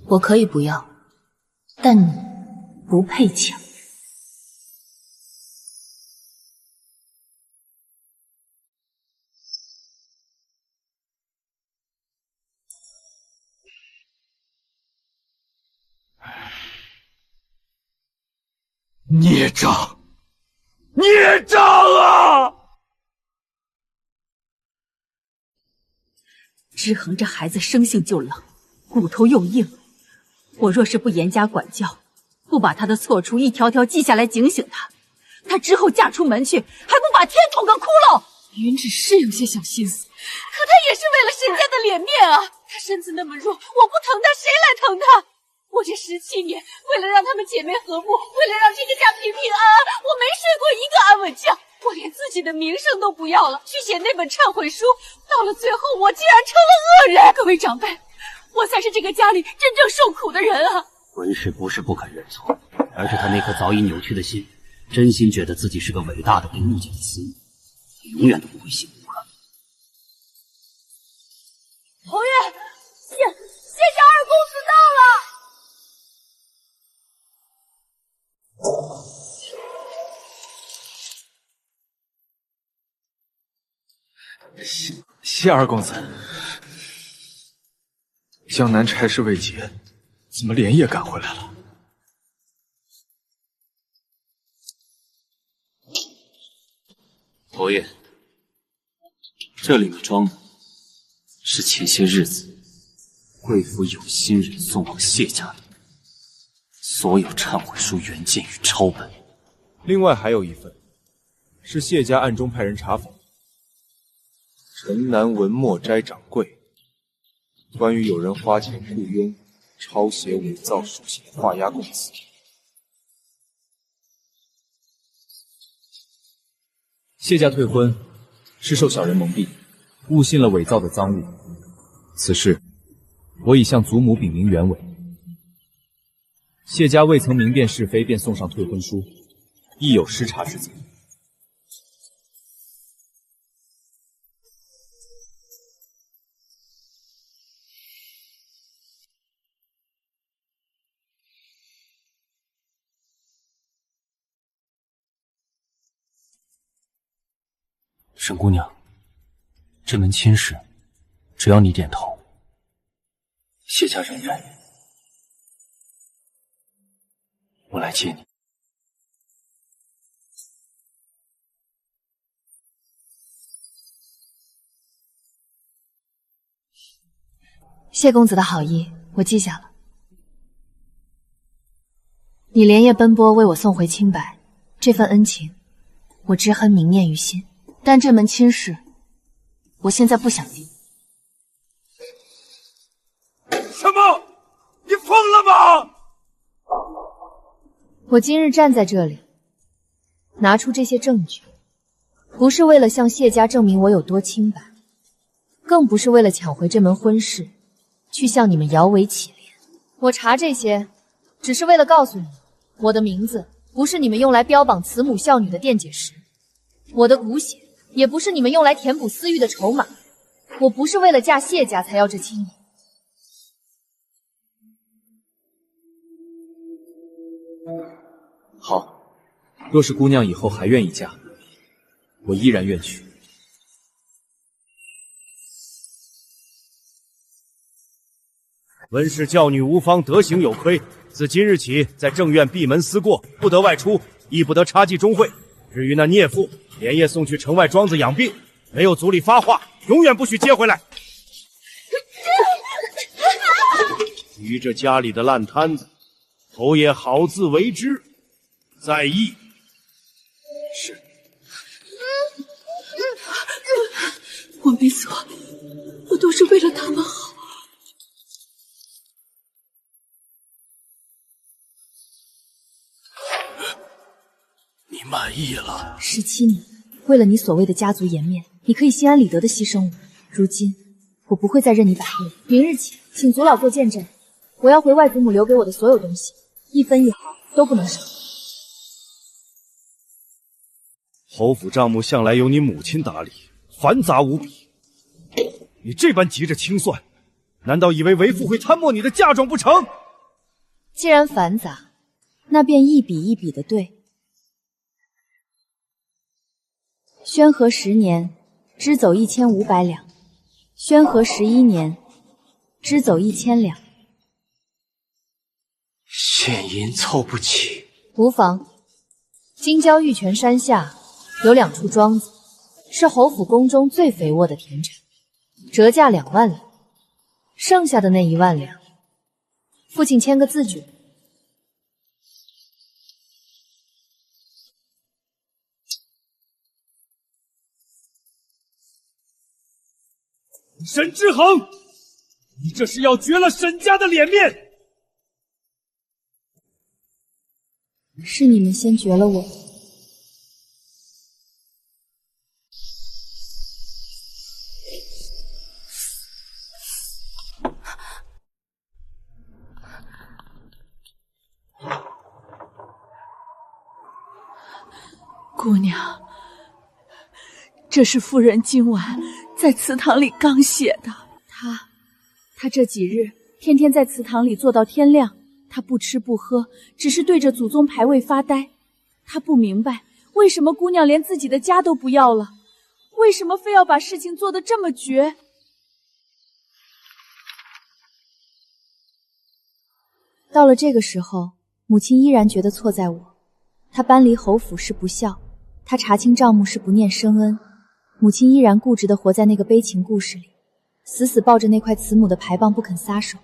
我可以不要，但你不配抢。孽障！孽障啊！之恒这孩子生性就冷，骨头又硬，我若是不严加管教，不把他的错处一条条记下来警醒他，他之后嫁出门去，还不把天捅个窟窿？云芷是有些小心思，可他也是为了沈家的脸面啊！他身子那么弱，我不疼他，谁来疼他？我这17年，为了让他们姐妹和睦，为了让这个家平平安安，我没睡过一个安稳觉，我连自己的名声都不要了，去写那本忏悔书，到了最后，我竟然成了恶人！各位长辈，我才是这个家里真正受苦的人啊！文氏不是不肯认错，而是他那颗早已扭曲的心，真心觉得自己是个伟大的被误解的私女，他永远都不会醒悟。侯爷，谢家二公子到了。谢二公子，江南差事未结，怎么连夜赶回来了？侯爷，这里面装的是前些日子贵府有心人送往谢家的所有忏悔书原件与抄本，另外还有一份，是谢家暗中派人查访城南文墨斋掌柜关于有人花钱雇佣抄写伪造书写画押供词。谢家退婚是受小人蒙蔽，误信了伪造的赃物。此事我已向祖母禀明原委。谢家未曾明辨是非便送上退婚书，亦有失察之责。沈姑娘，这门亲事，只要你点头，谢家认认，我来接你。谢公子的好意，我记下了。你连夜奔波为我送回清白，这份恩情，我知恨铭念于心。但这门亲事，我现在不想定。什么？你疯了吗？我今日站在这里，拿出这些证据，不是为了向谢家证明我有多清白，更不是为了抢回这门婚事，去向你们摇尾乞怜。我查这些，只是为了告诉你，我的名字不是你们用来标榜慈母孝女的垫脚石，我的骨血也不是你们用来填补私欲的筹码。我不是为了嫁谢家才要这亲姻。好，若是姑娘以后还愿意嫁，我依然愿娶。温氏教女无方德行有亏，自今日起在正院闭门思过，不得外出，亦不得插祭钟会。至于那孽妇，连夜送去城外庄子养病，没有族里发话，永远不许接回来。至于这家里的烂摊子，侯爷好自为之，在意。是。我没错，我都是为了他们好。你满意了？17年，为了你所谓的家族颜面，你可以心安理得的牺牲我。如今，我不会再任你摆布。明日起，请祖老做见证，我要回外祖母留给我的所有东西，一分一毫都不能少。侯府账目向来由你母亲打理，繁杂无比。你这般急着清算，难道以为为父会贪没你的嫁妆不成？既然繁杂，那便一笔一笔的对。宣和10年，支走1500两；宣和11年，支走1000两。现银凑不齐，无妨。京郊玉泉山下有2处庄子，是侯府宫中最肥沃的田产，折价2万两，剩下的那1万两，父亲签个字据。沈之恒，你这是要绝了沈家的脸面！是你们先绝了我。姑娘，这是夫人今晚在祠堂里刚写的。他这几日天天在祠堂里坐到天亮，他不吃不喝，只是对着祖宗牌位发呆。他不明白为什么姑娘连自己的家都不要了，为什么非要把事情做得这么绝。到了这个时候，母亲依然觉得错在我。她搬离侯府是不孝，她查清账目是不念深恩，母亲依然固执地活在那个悲情故事里，死死抱着那块慈母的牌坊不肯撒手。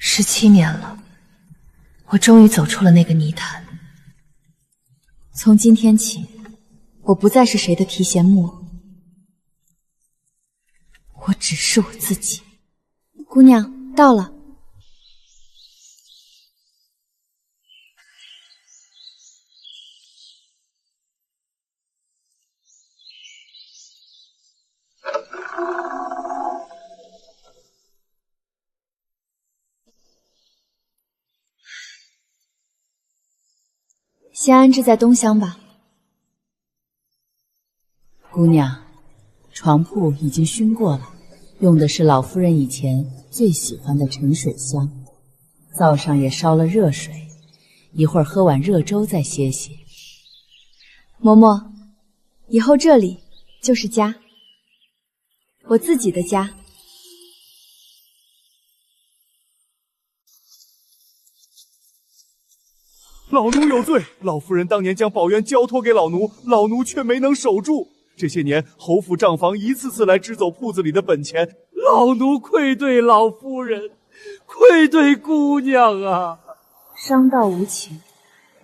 17年了，我终于走出了那个泥潭。从今天起，我不再是谁的提线木偶，我只是我自己。姑娘，到了。先安置在东厢吧。姑娘，床铺已经熏过了，用的是老夫人以前最喜欢的沉水香。灶上也烧了热水，一会儿喝碗热粥再歇歇。嬷嬷，以后这里就是家，我自己的家。老奴有罪，老夫人当年将宝源交托给老奴，老奴却没能守住。这些年，侯府账房一次次来支走铺子里的本钱，老奴愧对老夫人，愧对姑娘啊！商道无情，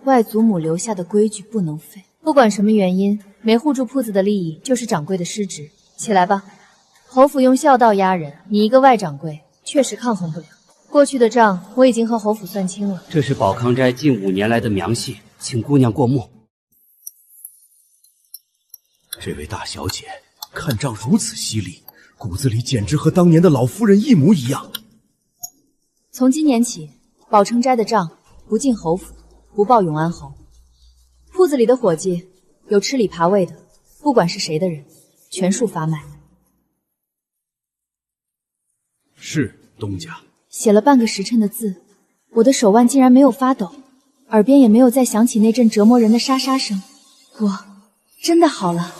外祖母留下的规矩不能废。不管什么原因，没护住铺子的利益就是掌柜的失职。起来吧，侯府用孝道压人，你一个外掌柜确实抗衡不了。过去的账我已经和侯府算清了。这是宝康斋近5年来的苗系，请姑娘过目。这位大小姐看账如此犀利，骨子里简直和当年的老夫人一模一样。从今年起，宝成斋的账不进侯府，不报永安侯。铺子里的伙计有吃里扒外的，不管是谁的人，全数发卖。是东家。写了半个时辰的字，我的手腕竟然没有发抖，耳边也没有再响起那阵折磨人的沙沙声。我真的好了。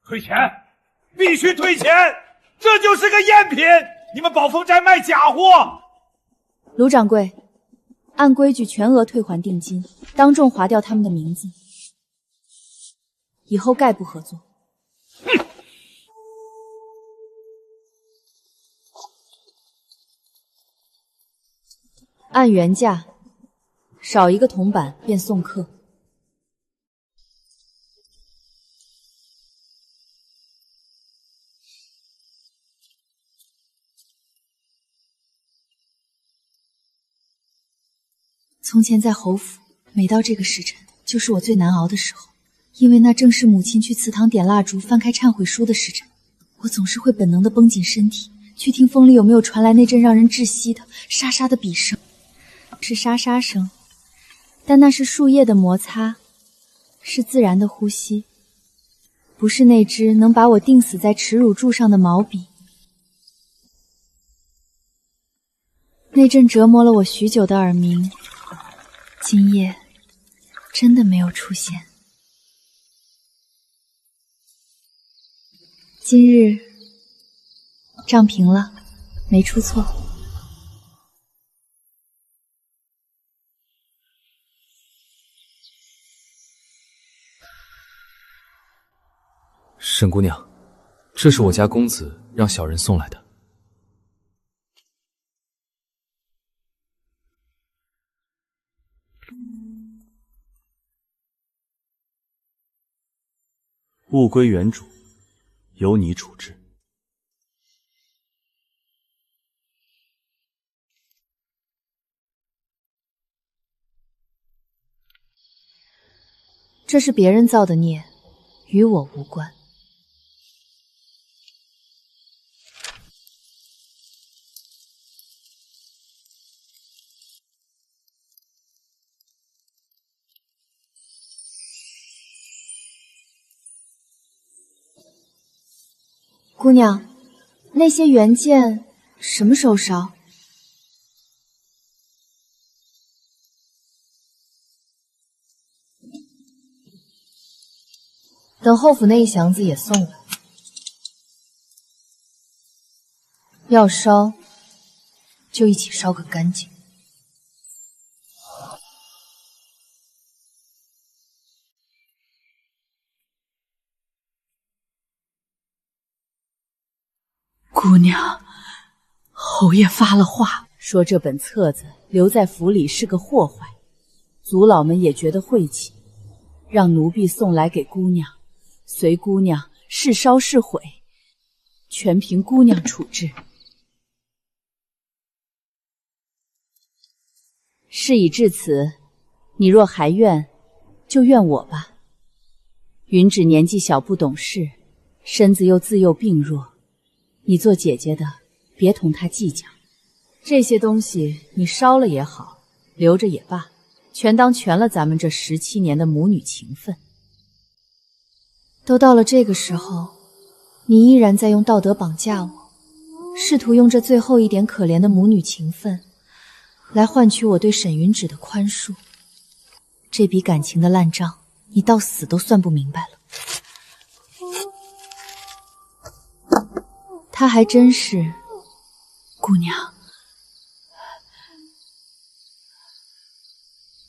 退钱，必须退钱！这就是个赝品，你们宝丰斋卖假货。卢掌柜，按规矩全额退还定金，当众划掉他们的名字，以后概不合作。哼！按原价，少一个铜板便送客。从前在侯府，每到这个时辰，就是我最难熬的时候，因为那正是母亲去祠堂点蜡烛、翻开忏悔书的时辰。我总是会本能地绷紧身体，去听风里有没有传来那阵让人窒息的沙沙的笔声。是沙沙声，但那是树叶的摩擦，是自然的呼吸，不是那只能把我钉死在耻辱柱上的毛笔。那阵折磨了我许久的耳鸣，今夜真的没有出现。今日账平了，没出错。沈姑娘，这是我家公子让小人送来的。物归原主，由你处置。这是别人造的孽，与我无关。姑娘，那些原件什么时候烧？等后府那一箱子也送来。要烧，就一起烧个干净。姑娘，侯爷发了话，说这本册子留在府里是个祸害，族老们也觉得晦气，让奴婢送来给姑娘，随姑娘是烧是毁，全凭姑娘处置。事已至此，你若还怨，就怨我吧。云芷年纪小不懂事，身子又自幼病弱。你做姐姐的，别同她计较。这些东西你烧了也好，留着也罢，全当全了咱们这17年的母女情分。都到了这个时候，你依然在用道德绑架我，试图用这最后一点可怜的母女情分来换取我对沈云芷的宽恕。这笔感情的烂账，你到死都算不明白了。他还真是……姑娘，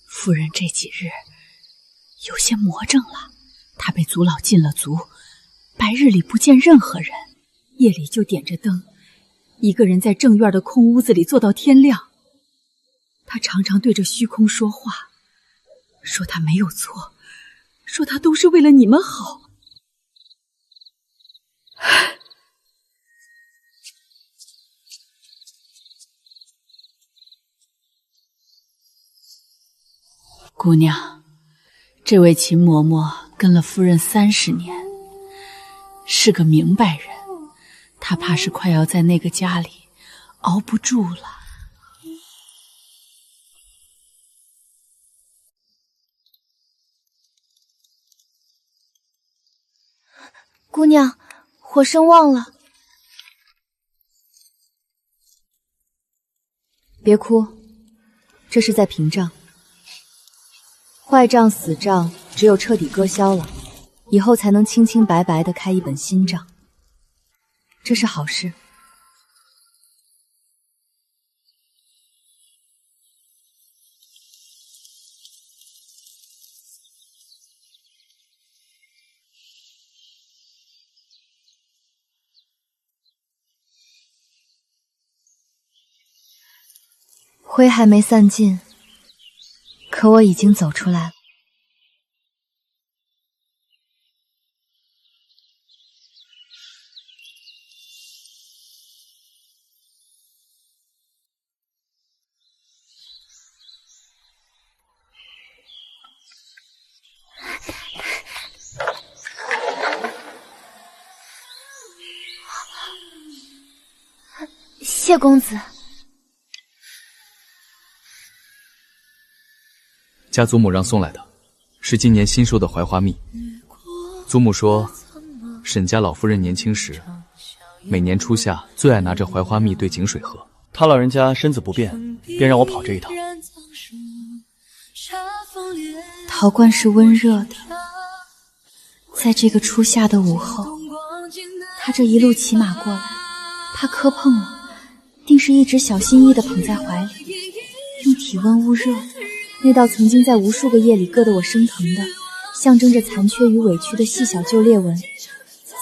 夫人这几日有些魔怔了。她被族老禁了足，白日里不见任何人，夜里就点着灯，一个人在正院的空屋子里坐到天亮。她常常对着虚空说话，说她没有错，说她都是为了你们好。姑娘，这位秦嬷嬷跟了夫人30年，是个明白人，她怕是快要在那个家里熬不住了。姑娘，火生旺了。别哭，这是在平账。坏账死账只有彻底割销了，以后才能清清白白地开一本新账，这是好事。灰还没散尽，可我已经走出来了。谢公子。家祖母让送来的，是今年新收的槐花蜜。祖母说，沈家老夫人年轻时，每年初夏最爱拿着槐花蜜兑井水喝。他老人家身子不便，便让我跑这一趟。陶罐是温热的，在这个初夏的午后，他这一路骑马过来，怕磕碰了，定是一直小心翼翼地捧在怀里，用体温捂热。那道曾经在无数个夜里割得我生疼的，象征着残缺与委屈的细小旧裂纹，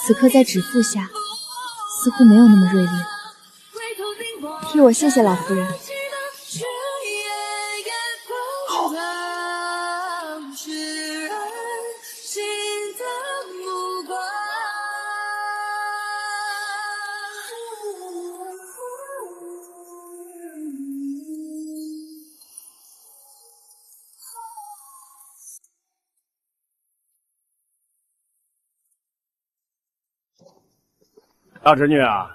此刻在指腹下，似乎没有那么锐利了。替我谢谢老夫人。好。大侄女啊，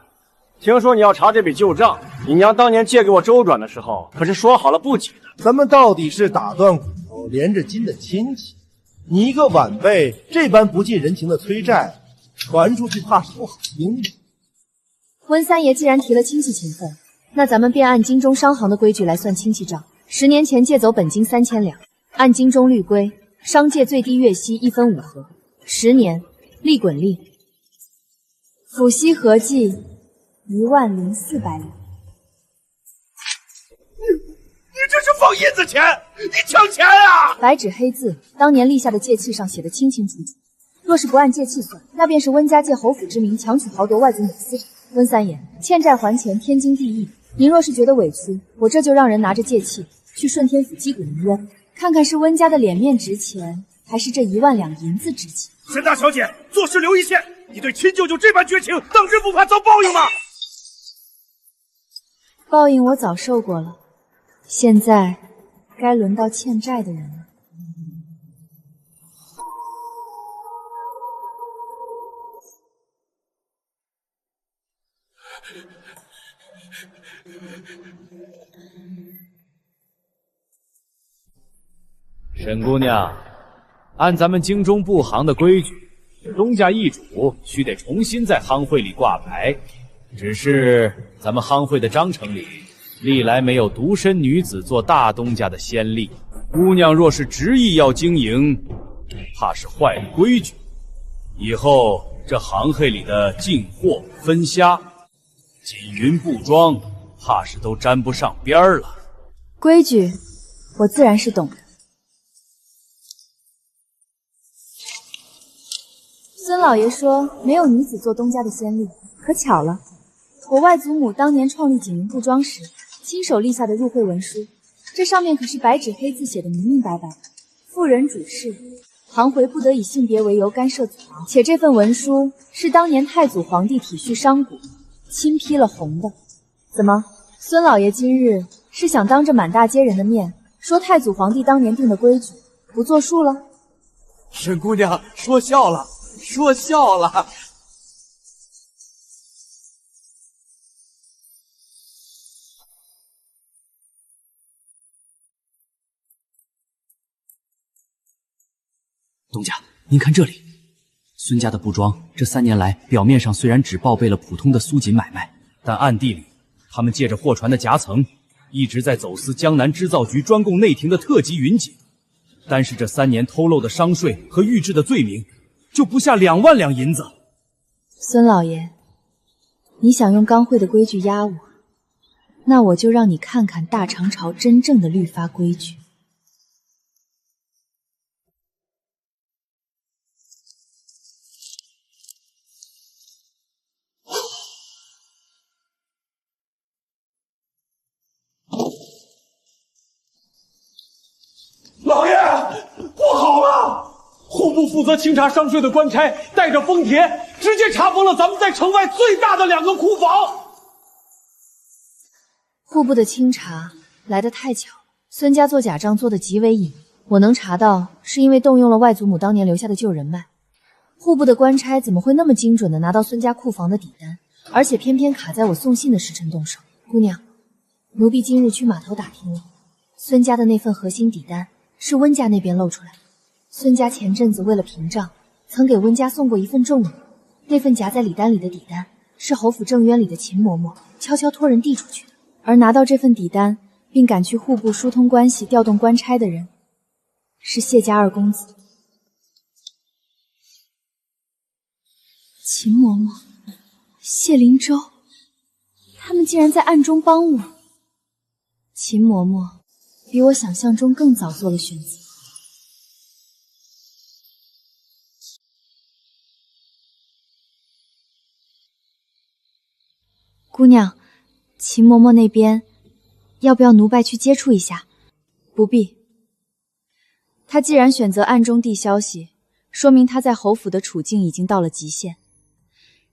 听说你要查这笔旧账，你娘当年借给我周转的时候，可是说好了不给的。咱们到底是打断骨头连着筋的亲戚，你一个晚辈这般不近人情的催债，传出去怕是不好听的。温三爷既然提了亲戚情分，那咱们便按京中商行的规矩来算亲戚账。10年前借走本金3000两，按京中律规，商借最低月息1分5合，10年利滚利。抚息合计10400两。你这是放银子钱，你抢钱啊！白纸黑字，当年立下的借契上写得清清楚楚。若是不按借契算，那便是温家借侯府之名强取豪夺外祖母私产。温三爷，欠债还钱天经地义。您若是觉得委屈，我这就让人拿着借契去顺天府击鼓鸣冤，看看是温家的脸面值钱，还是这1万两银子值钱。沈大小姐，做事留一线。你对亲舅舅这般绝情，当真不怕遭报应吗？报应我早受过了，现在该轮到欠债的人了。沈姑娘，按咱们京中布行的规矩，东家易主须得重新在行会里挂牌。只是咱们行会的章程里，历来没有独身女子做大东家的先例。姑娘若是执意要经营，怕是坏了规矩。以后这行会里的进货、分虾、锦云布庄，怕是都沾不上边儿了。规矩，我自然是懂的。孙老爷说没有女子做东家的先例，可巧了，我外祖母当年创立锦云布庄时，亲手立下的入会文书，这上面可是白纸黑字写的明明白白，妇人主事，行会不得以性别为由干涉祖行，且这份文书是当年太祖皇帝体恤商贾，亲批了红的。怎么，孙老爷今日是想当着满大街人的面说太祖皇帝当年定的规矩不作数了？沈姑娘说笑了，说笑了。东家，您看这里，孙家的布庄这3年来，表面上虽然只报备了普通的苏锦买卖，但暗地里，他们借着货船的夹层，一直在走私江南织造局专供内廷的特级云锦。单是这3年偷漏的商税和预制的罪名，就不下2万两银子。孙老爷，你想用刚会的规矩压我，那我就让你看看大长朝真正的律法规矩。老爷，不好了！户部负责清查商税的官差带着封帖，直接查封了咱们在城外最大的2个库房。户部的清查来得太巧，孙家做假账做得极为隐秘，我能查到是因为动用了外祖母当年留下的旧人脉。户部的官差怎么会那么精准地拿到孙家库房的底单，而且偏偏卡在我送信的时辰动手？姑娘，奴婢今日去码头打听了，孙家的那份核心底单是温家那边露出来的。孙家前阵子为了屏障，曾给温家送过一份重礼，那份夹在礼单里的底单是侯府正渊里的秦嬷嬷悄悄托人递出去的。而拿到这份底单并赶去户部疏通关系调动官差的人，是谢家2公子秦嬷嬷、谢灵舟，他们竟然在暗中帮我。秦嬷嬷比我想象中更早做了选择。姑娘，秦嬷嬷那边要不要奴婢去接触一下？不必。她既然选择暗中递消息，说明她在侯府的处境已经到了极限。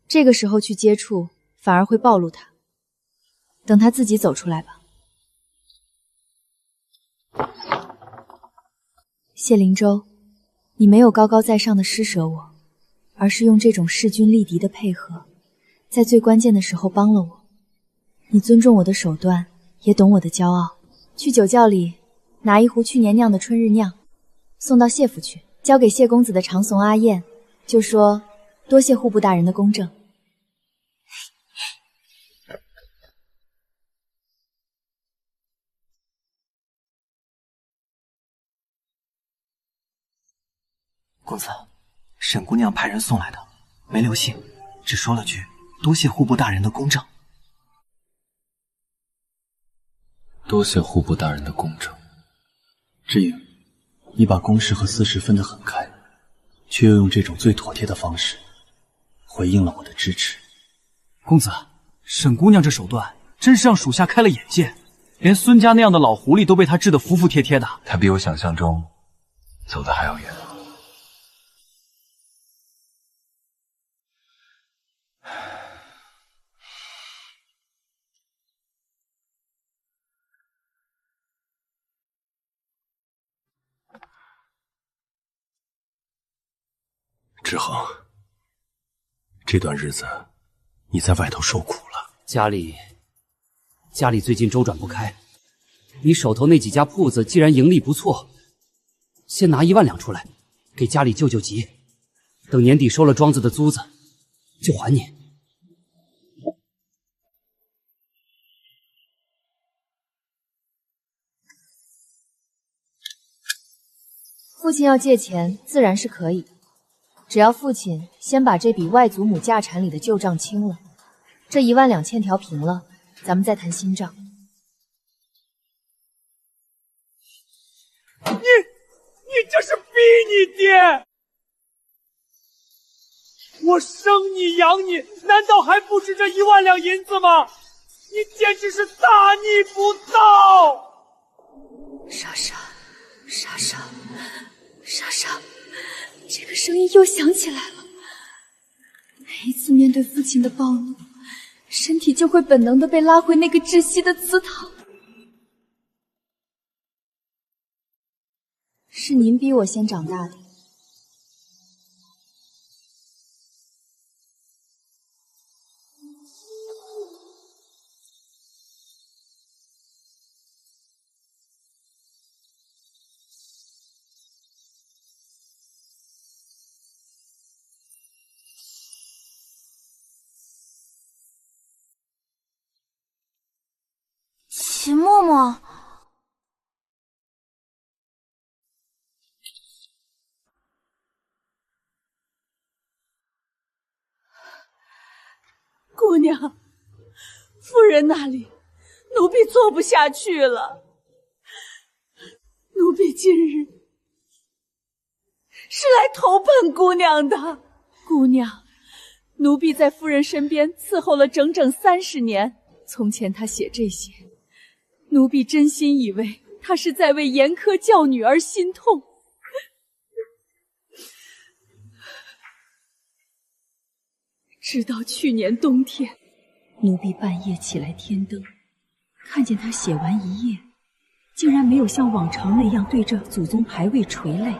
这个时候去接触，反而会暴露她。等她自己走出来吧。谢灵舟，你没有高高在上的施舍我，而是用这种势均力敌的配合，在最关键的时候帮了我。你尊重我的手段，也懂我的骄傲。去酒窖里拿一壶去年酿的春日酿，送到谢府去，交给谢公子的长怂阿燕，就说多谢户部大人的公正。公子，沈姑娘派人送来的，没留信，只说了句多谢户部大人的公正。多谢户部大人的公正。知影，你把公事和私事分得很开，却又用这种最妥帖的方式回应了我的支持。公子，沈姑娘这手段真是让属下开了眼界，连孙家那样的老狐狸都被她治得服服帖帖的。她比我想象中走得还要远。志恒，这段日子你在外头受苦了。家里最近周转不开，你手头那几家铺子既然盈利不错，先拿1万两出来，给家里救救急。等年底收了庄子的租子，就还你。父亲要借钱，自然是可以的，只要父亲先把这笔外祖母家产里的旧账清了，这1万两欠条平了，咱们再谈新账。你这是逼你爹！我生你养你，难道还不值这1万两银子吗？你简直是大逆不道！莎莎，莎莎，莎莎，这个声音又响起来了。每一次面对父亲的暴怒，身体就会本能地被拉回那个窒息的祠堂。是您逼我先长大的。秦默默，姑娘，夫人那里，奴婢做不下去了。奴婢今日是来投奔姑娘的。姑娘，奴婢在夫人身边伺候了整整30年。从前她写这些，奴婢真心以为她是在为严苛教女而心痛。直到去年冬天，奴婢半夜起来添灯，看见他写完一页，竟然没有像往常那样对着祖宗牌位垂泪。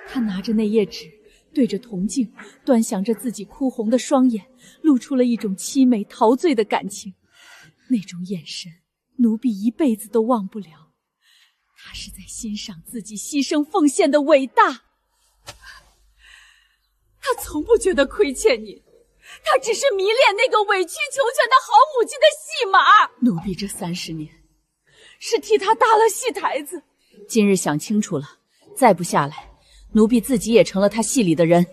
他拿着那页纸，对着铜镜，端详着自己哭红的双眼，露出了一种凄美陶醉的感情。那种眼神，奴婢一辈子都忘不了。他是在欣赏自己牺牲奉献的伟大。他从不觉得亏欠你，他只是迷恋那个委曲求全的好母亲的戏码。奴婢这30年，是替他搭了戏台子。今日想清楚了，再不下来，奴婢自己也成了他戏里的人。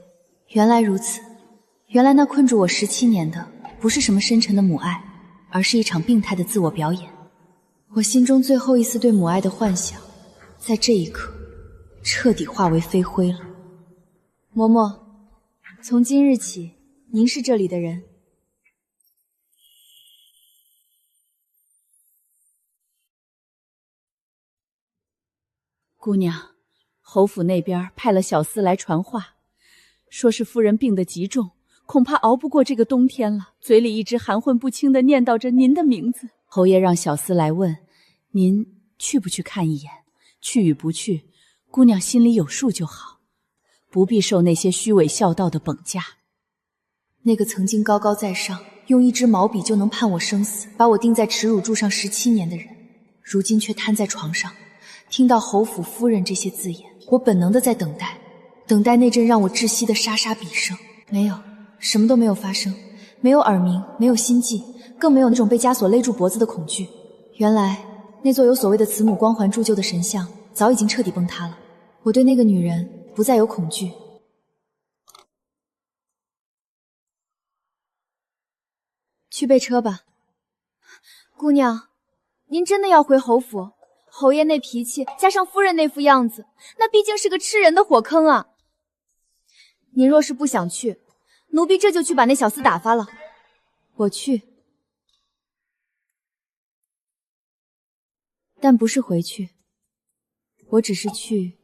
原来如此，原来那困住我17年的，不是什么深沉的母爱，而是一场病态的自我表演。我心中最后一丝对母爱的幻想，在这一刻，彻底化为飞灰了。嬷嬷，从今日起，您是这里的人。姑娘，侯府那边派了小厮来传话，说是夫人病得极重，恐怕熬不过这个冬天了，嘴里一直含混不清地念叨着您的名字。侯爷让小厮来问，您去不去看一眼？去与不去，姑娘心里有数就好，不必受那些虚伪孝道的绑架。那个曾经高高在上，用一支毛笔就能判我生死，把我钉在耻辱柱上17年的人，如今却瘫在床上，听到侯府夫人这些字眼，我本能的在等待，等待那阵让我窒息的沙沙笔声。没有，什么都没有发生，没有耳鸣，没有心悸，更没有那种被枷锁勒住脖子的恐惧。原来那座有所谓的慈母光环铸就的神像，早已经彻底崩塌了。我对那个女人不再有恐惧。去备车吧。姑娘，您真的要回侯府？侯爷那脾气，加上夫人那副样子，那毕竟是个吃人的火坑啊。您若是不想去，奴婢这就去把那小厮打发了。我去，但不是回去，我只是去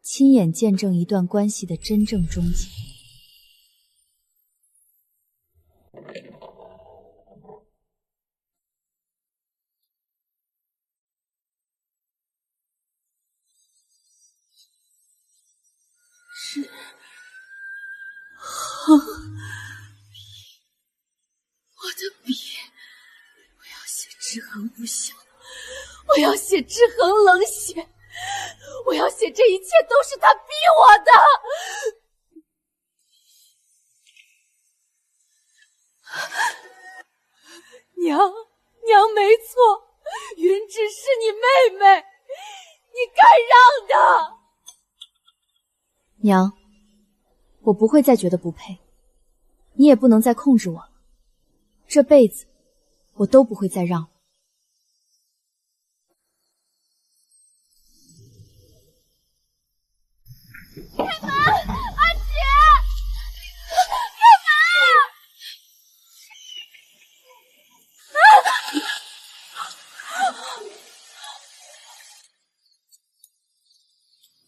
亲眼见证一段关系的真正终结。是好笔，我的笔，我要写知恒不详，我我要写制衡冷血，我要写这一切都是他逼我的。娘没错，云芷是你妹妹，你该让的。娘，我不会再觉得不配，你也不能再控制我了。这辈子我都不会再让。开门，阿姐！开门！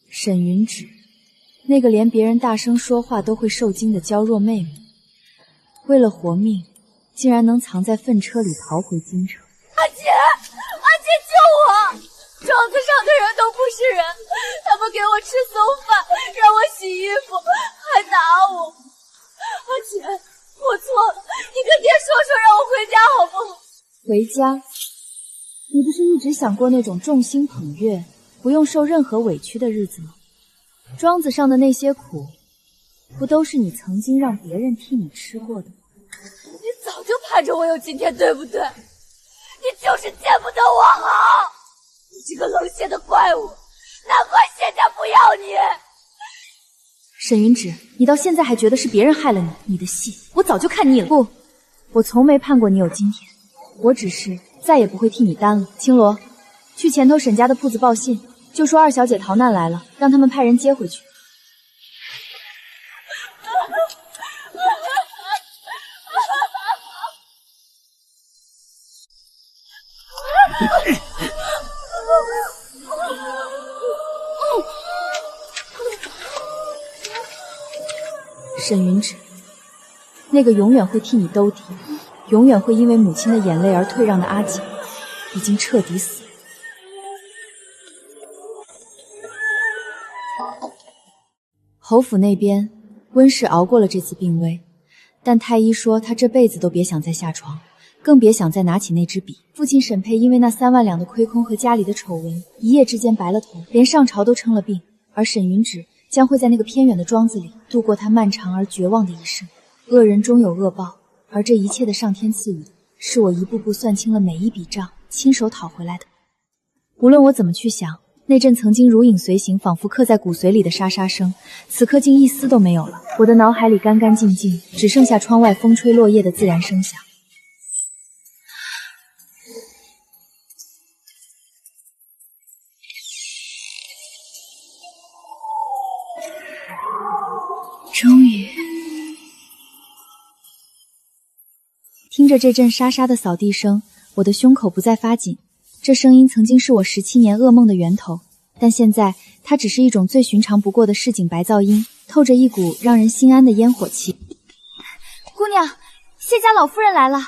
沈云芷，那个连别人大声说话都会受惊的娇弱妹妹，为了活命，竟然能藏在粪车里逃回京城。阿姐，救我！庄子上的人都不是人，他们给我吃馊饭，让我洗衣服，还打我。阿姐，我错了，你跟爹说说，让我回家好不好？回家？你不是一直想过那种众星捧月，不用受任何委屈的日子吗？庄子上的那些苦，不都是你曾经让别人替你吃过的吗？你早就盼着我有今天，对不对？你就是见不得我好。你这个冷血的怪物，难怪谢家不要你。沈云芷，你到现在还觉得是别人害了你，你的戏我早就看腻了。不，我从没盼过你有今天，我只是再也不会替你担了。青罗，去前头沈家的铺子报信，就说二小姐逃难来了，让他们派人接回去。沈云芷，那个永远会替你兜底，永远会因为母亲的眼泪而退让的阿锦，已经彻底死了。侯府那边，温氏熬过了这次病危，但太医说他这辈子都别想再下床，更别想再拿起那支笔。父亲沈佩因为那3万两的亏空和家里的丑闻，一夜之间白了头，连上朝都称了病。而沈云芷将会在那个偏远的庄子里度过他漫长而绝望的一生。恶人终有恶报，而这一切的上天赐予，是我一步步算清了每一笔账，亲手讨回来的。无论我怎么去想，那阵曾经如影随形，仿佛刻在骨髓里的沙沙声，此刻竟一丝都没有了。我的脑海里干干净净，只剩下窗外风吹落叶的自然声响。终于，听着这阵沙沙的扫地声，我的胸口不再发紧。这声音曾经是我17年噩梦的源头，但现在它只是一种最寻常不过的市井白噪音，透着一股让人心安的烟火气。姑娘，谢家老夫人来了。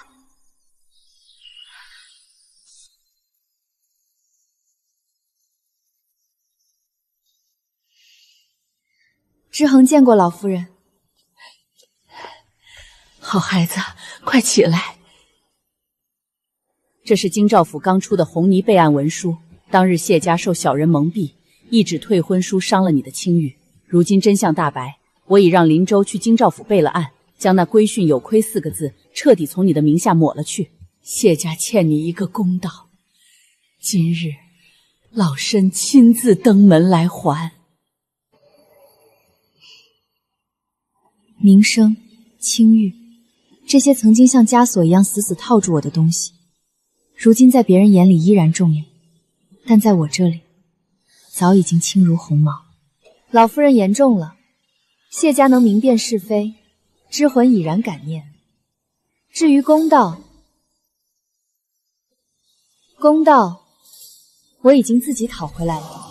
之恒见过老夫人。好孩子，快起来。这是京兆府刚出的红泥备案文书，当日谢家受小人蒙蔽，一纸退婚书伤了你的清誉。如今真相大白，我已让林州去京兆府备了案，将那规训有亏4个字彻底从你的名下抹了去。谢家欠你一个公道，今日老身亲自登门来还。名声、清誉，这些曾经像枷锁一样死死套住我的东西，如今在别人眼里依然重要，但在我这里早已经轻如鸿毛。老夫人言重了，谢家能明辨是非，知魂已然感念。至于公道，我已经自己讨回来了。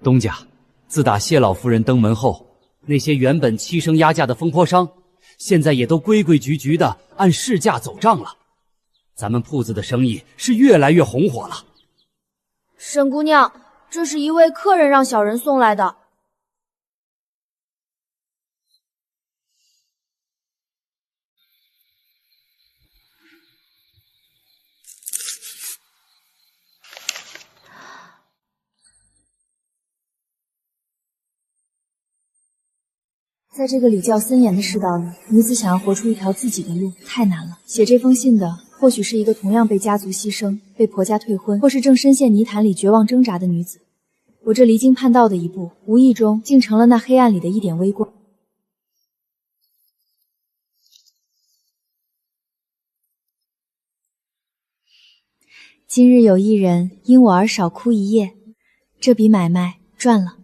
东家，自打谢老夫人登门后，那些原本欺升压价的风波商，现在也都规规矩矩的按市价走账了。咱们铺子的生意是越来越红火了。沈姑娘，这是一位客人让小人送来的。在这个礼教森严的世道里，女子想要活出一条自己的路太难了。写这封信的或许是一个同样被家族牺牲、被婆家退婚，或是正深陷泥潭里绝望挣扎的女子。我这离经叛道的一步，无意中竟成了那黑暗里的一点微光。今日有一人因我而少哭一夜，这笔买卖赚了。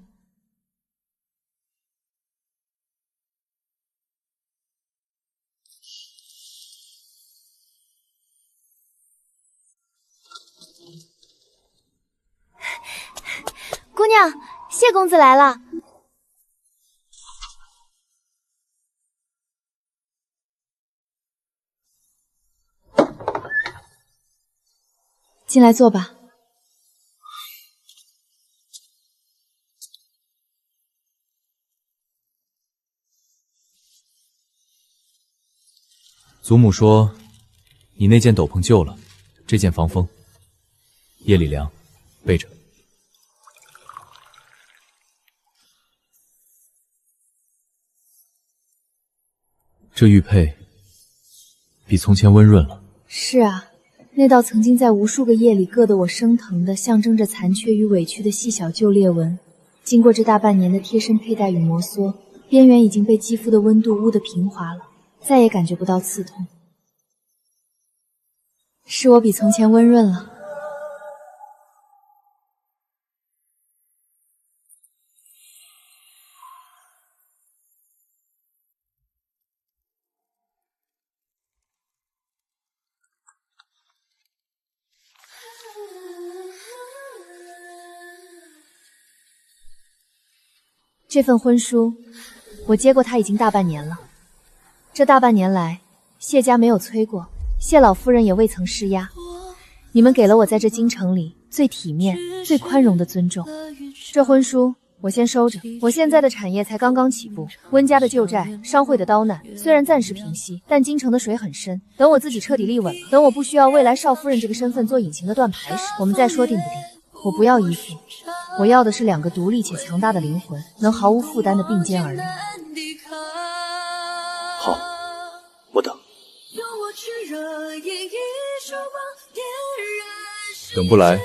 姑娘，谢公子来了。进来坐吧。祖母说，你那件斗篷旧了，这件防风，夜里凉，背着。这玉佩比从前温润了。是啊。那道曾经在无数个夜里硌得我生疼的，象征着残缺与委屈的细小旧裂纹，经过这大半年的贴身佩戴与摩挲，边缘已经被肌肤的温度捂得平滑了，再也感觉不到刺痛。是我比从前温润了。这份婚书，我接过它已经大半年了。这大半年来，谢家没有催过，谢老夫人也未曾施压。你们给了我在这京城里最体面、最宽容的尊重。这婚书我先收着。我现在的产业才刚刚起步，温家的旧债、商会的刀难，虽然暂时平息，但京城的水很深。等我自己彻底立稳了，等我不需要未来少夫人这个身份做隐形的断牌时，我们再说定不定？我不要依附，我要的是两个独立且强大的灵魂，能毫无负担的并肩而立。好，我等。等不来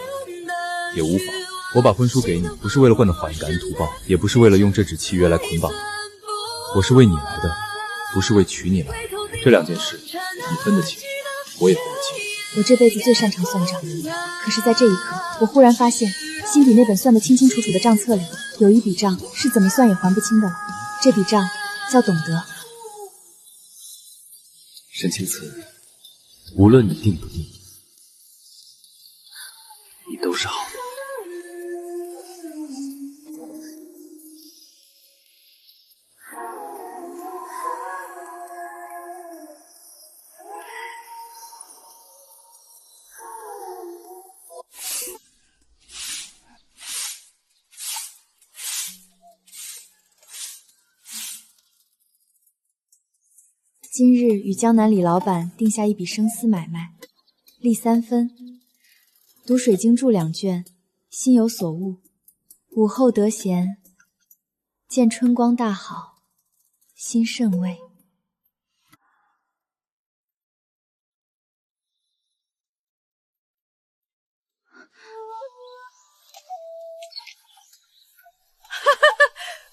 也无妨。我把婚书给你，不是为了换得法印感恩图报，也不是为了用这纸契约来捆绑你。我是为你来的，不是为娶你来的。这两件事，你分得清，我也分得清。我这辈子最擅长算账，可是在这一刻，我忽然发现，心底那本算得清清楚楚的账册里，有一笔账是怎么算也还不清的了。这笔账叫懂得。沈清慈，无论你定不定，你都是好的。今日与江南李老板定下一笔生丝买卖，利3分，读水经注2卷，心有所悟，午后得闲，见春光大好，心甚慰。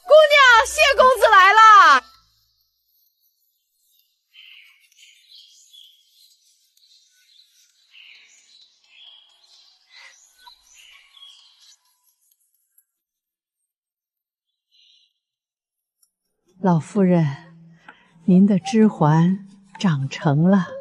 姑娘，谢公子来了。老夫人，您的指环长成了。